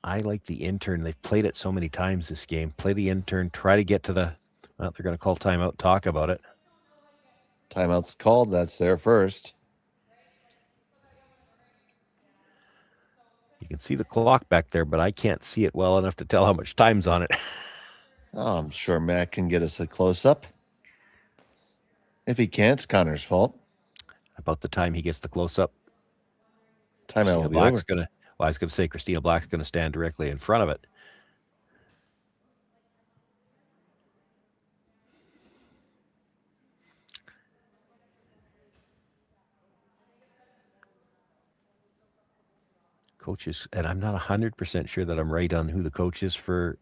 I like the intern. They've played it so many times this game. Play the intern, try to get to the... Well, they're going to call timeout, talk about it. Timeout's called. That's there first. You can see the clock back there, but I can't see it well enough to tell how much time's on it. Oh, I'm sure Matt can get us a close-up. If he can't, it's Connor's fault. About the time he gets the close-up, Timeout will be Black's over. gonna... Well, I was going to say Christina Black's going to stand directly in front of it. Coaches, and I'm not 100% sure that I'm right on who the coach is for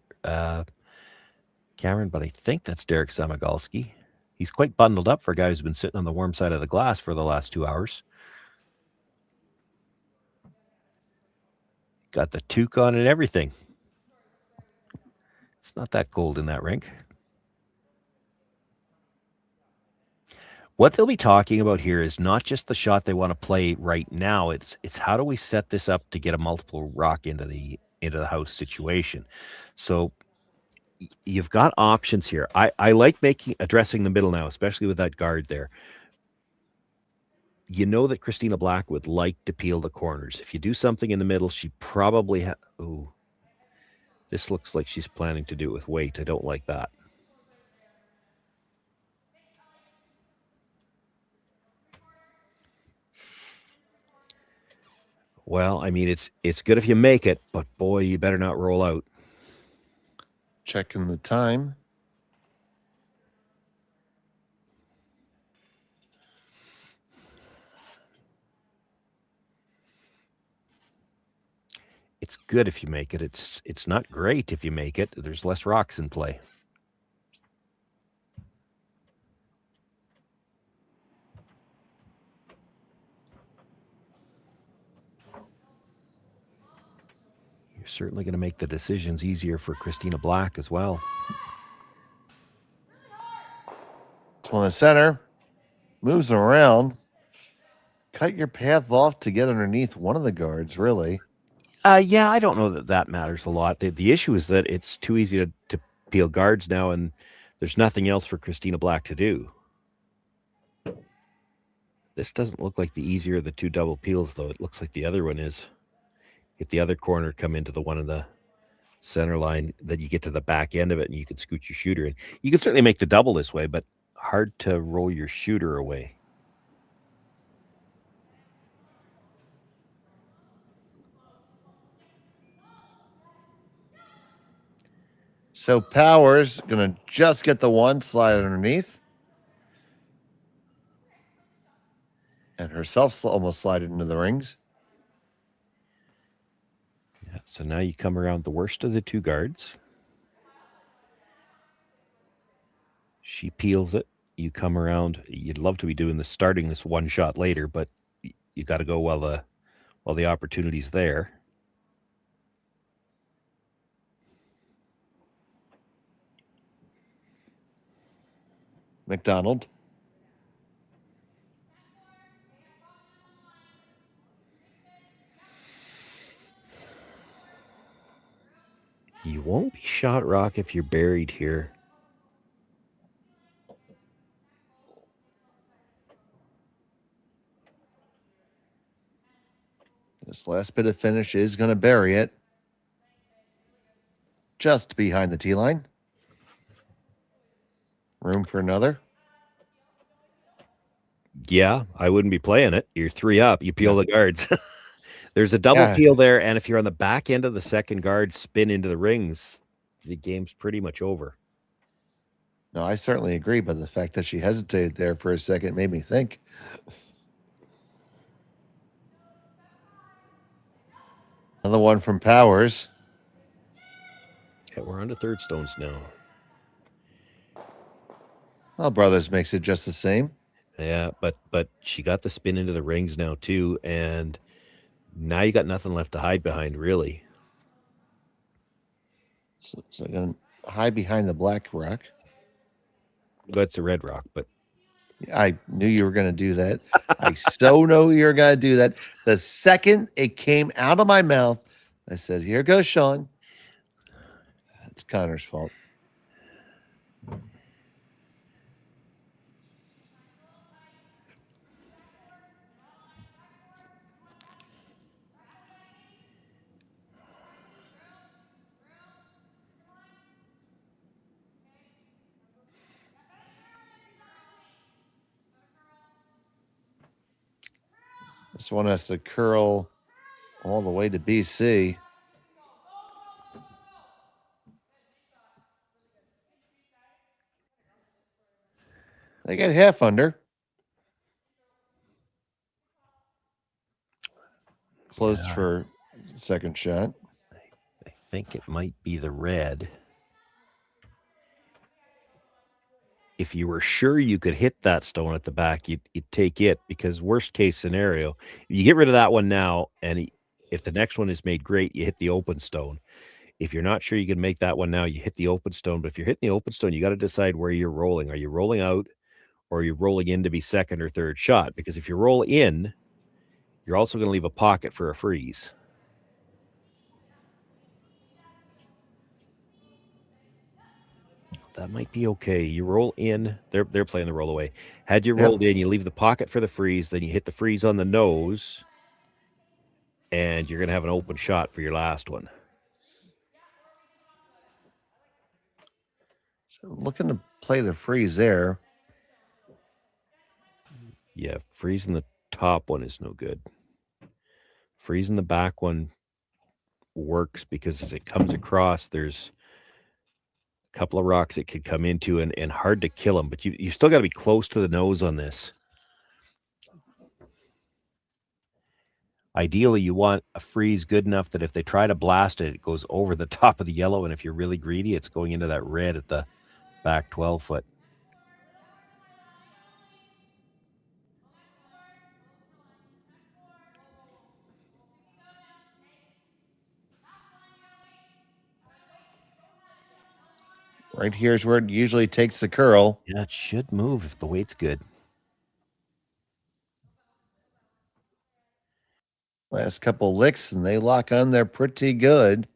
Cameron, but I think that's Derek Samagalski. He's quite bundled up for a guy who's been sitting on the warm side of the glass for the last 2 hours. Got the toque on and everything. It's not that cold in that rink. What they'll be talking about here is not just the shot they want to play right now. It's how do we set this up to get a multiple rock into the house situation. So you've got options here. I like addressing the middle now, especially with that guard there. You know that Christina Black would like to peel the corners. If you do something in the middle, she probably this looks like she's planning to do it with weight. I don't like that. Well, I mean, it's good if you make it, but boy, you better not roll out. Checking the time. It's good if you make it. It's not great if you make it. There's less rocks in play. You're certainly going to make the decisions easier for Christina Black as well. On the center, moves around. Cut your path off to get underneath one of the guards, really. Yeah, I don't know that matters a lot. The issue is that it's too easy to peel guards now, and there's nothing else for Christina Black to do. This doesn't look like the easier of the 2 double peels, though. It looks like the other one is. Hit the other corner, come into the one of the center line, then you get to the back end of it and you can scoot your shooter in. You can certainly make the double this way, but hard to roll your shooter away. So Powers going to just get the one, slide underneath. And herself almost slided into the rings. Yeah, so now you come around the worst of the two guards. She peels it. You come around. You'd love to be doing this, starting this one shot later, but you got to go while the opportunity's there. McDonald. You won't be shot rock if you're buried here. This last bit of finish is going to bury it. Just behind the tee line. Room for another. Yeah, I wouldn't be playing it. You're 3 up. You peel the guards. There's a double peel there, and if you're on the back end of the second guard, spin into the rings, the game's pretty much over. No, I certainly agree, but the fact that she hesitated there for a second made me think. Another one from Powers. Yeah, we're on to third stones now. Well, Brothers makes it just the same. Yeah, but she got the spin into the rings now too, and now you got nothing left to hide behind, really. So I'm going to hide behind the black rock. That's a red rock, but I knew you were going to do that. I so know you're going to do that. The second it came out of my mouth, I said, here goes Sean. It's Connor's fault. This one has to curl all the way to BC. They get half under. Close for second shot. I think it might be the red. If you were sure you could hit that stone at the back, you'd take it, because worst case scenario, you get rid of that one now, and if the next one is made great, you hit the open stone. If you're not sure you can make that one now, you hit the open stone. But if you're hitting the open stone, you got to decide where you're rolling. Are you rolling out, or are you rolling in to be second or third shot? Because if you roll in, you're also going to leave a pocket for a freeze. That might be okay. You roll in. They're playing the roll away. Had you rolled in, you leave the pocket for the freeze, then you hit the freeze on the nose, and you're going to have an open shot for your last one. So looking to play the freeze there. Yeah, freezing the top one is no good. Freezing the back one works because as it comes across, there's a couple of rocks it could come into and hard to kill them, but you still got to be close to the nose on this. Ideally, you want a freeze good enough that if they try to blast it, it goes over the top of the yellow, and if you're really greedy, it's going into that red at the back 12 foot. Right here's where it usually takes the curl. Yeah, it should move if the weight's good. Last couple licks, and they lock on there pretty good.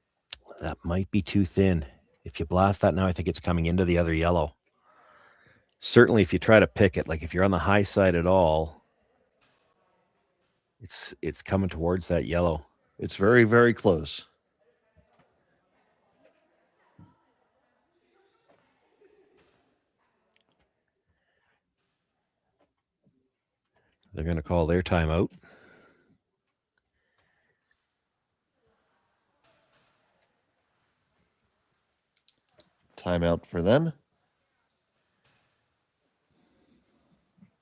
That might be too thin. If you blast that now, I think it's coming into the other yellow. Certainly, if you try to pick it, like if you're on the high side at all, it's coming towards that yellow. It's very, very close. They're going to call their timeout. Timeout for them.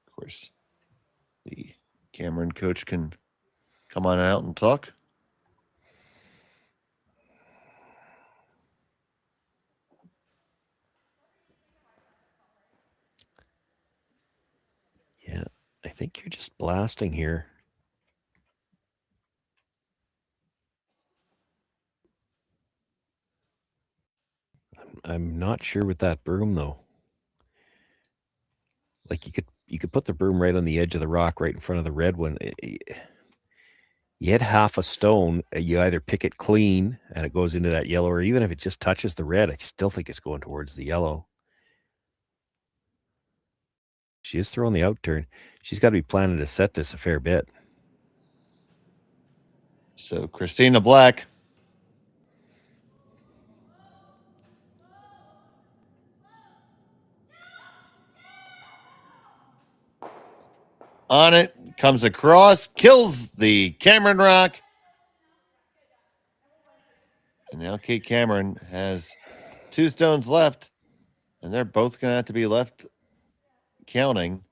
Of course, the Cameron coach can come on out and talk. Yeah, I think you're just blasting here. I'm not sure with that broom though. Like you could put the broom right on the edge of the rock, right in front of the red one. You hit half a stone, you either pick it clean and it goes into that yellow, or even if it just touches the red, I still think it's going towards the yellow. She is throwing the out turn. She's got to be planning to set this a fair bit. So Christina Black. On it, comes across, kills the Cameron rock. And now Kate Cameron has 2 stones left, and they're both going to have to be left counting.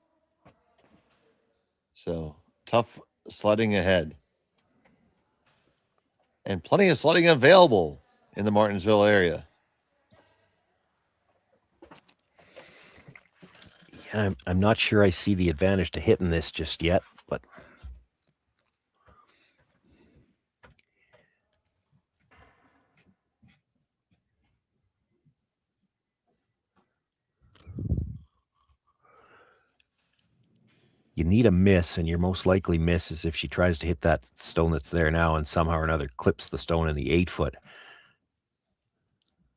So tough sledding ahead. And plenty of sledding available in the Martensville area. Yeah, I'm not sure I see the advantage to hitting this just yet, but you need a miss, and your most likely miss is if she tries to hit that stone that's there now and somehow or another clips the stone in the 8-foot.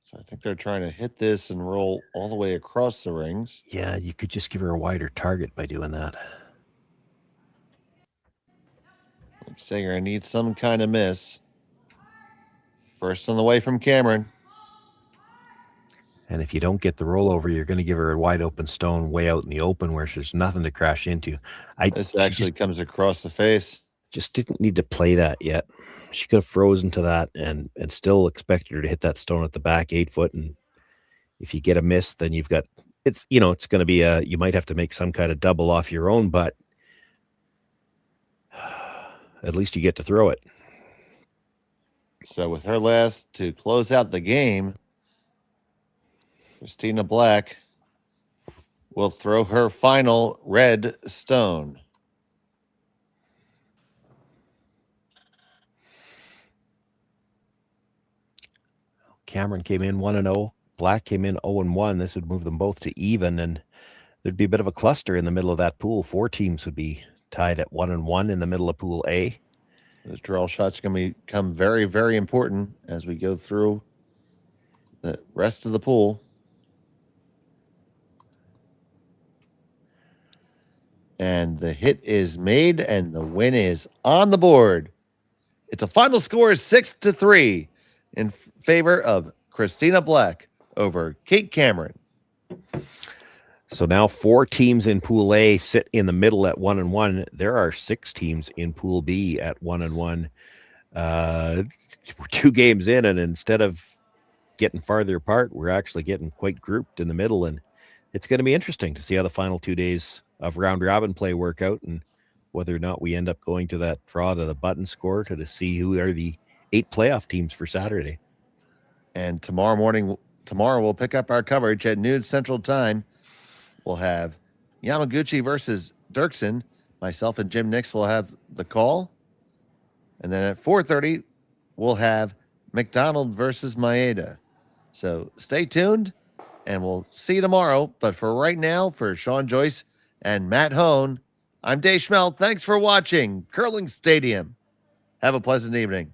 So I think they're trying to hit this and roll all the way across the rings. Yeah, you could just give her a wider target by doing that. Looks like you're going to need some kind of miss. First on the way from Cameron. And if you don't get the rollover, you're going to give her a wide open stone way out in the open where there's nothing to crash into. This actually comes across the face. Just didn't need to play that yet. She could have frozen to that and still expected her to hit that stone at the back 8-foot. And if you get a miss, then you've got, it's going to be you might have to make some kind of double off your own, but at least you get to throw it. So with her last to close out the game, Christina Black will throw her final red stone. Cameron came in 1-0. Black came in 0-1. This would move them both to even, and there'd be a bit of a cluster in the middle of that pool. 4 teams would be tied at 1-1 in the middle of Pool A. Those draw shots are going to become very, very important as we go through the rest of the pool. And the hit is made, and the win is on the board. It's a final score of 6-3 in favor of Christina Black over Kate Cameron. So now 4 teams in Pool A sit in the middle at 1-1. There are 6 teams in Pool B at 1-1. We're 2 games in, and instead of getting farther apart, we're actually getting quite grouped in the middle. And it's going to be interesting to see how the final 2 days of round robin play work out, and whether or not we end up going to that draw to the button score to see who are the 8 playoff teams for Saturday. And tomorrow we'll pick up our coverage at noon Central Time. We'll have Yamaguchi versus Dirksen. Myself and Jim Nix will have the call. And then at 4:30, we'll have McDonald versus Maeda. So stay tuned, and we'll see you tomorrow. But for right now, for Sean Joyce and Matt Hone, I'm Dave Schmelt. Thanks for watching Curling Stadium. Have a pleasant evening.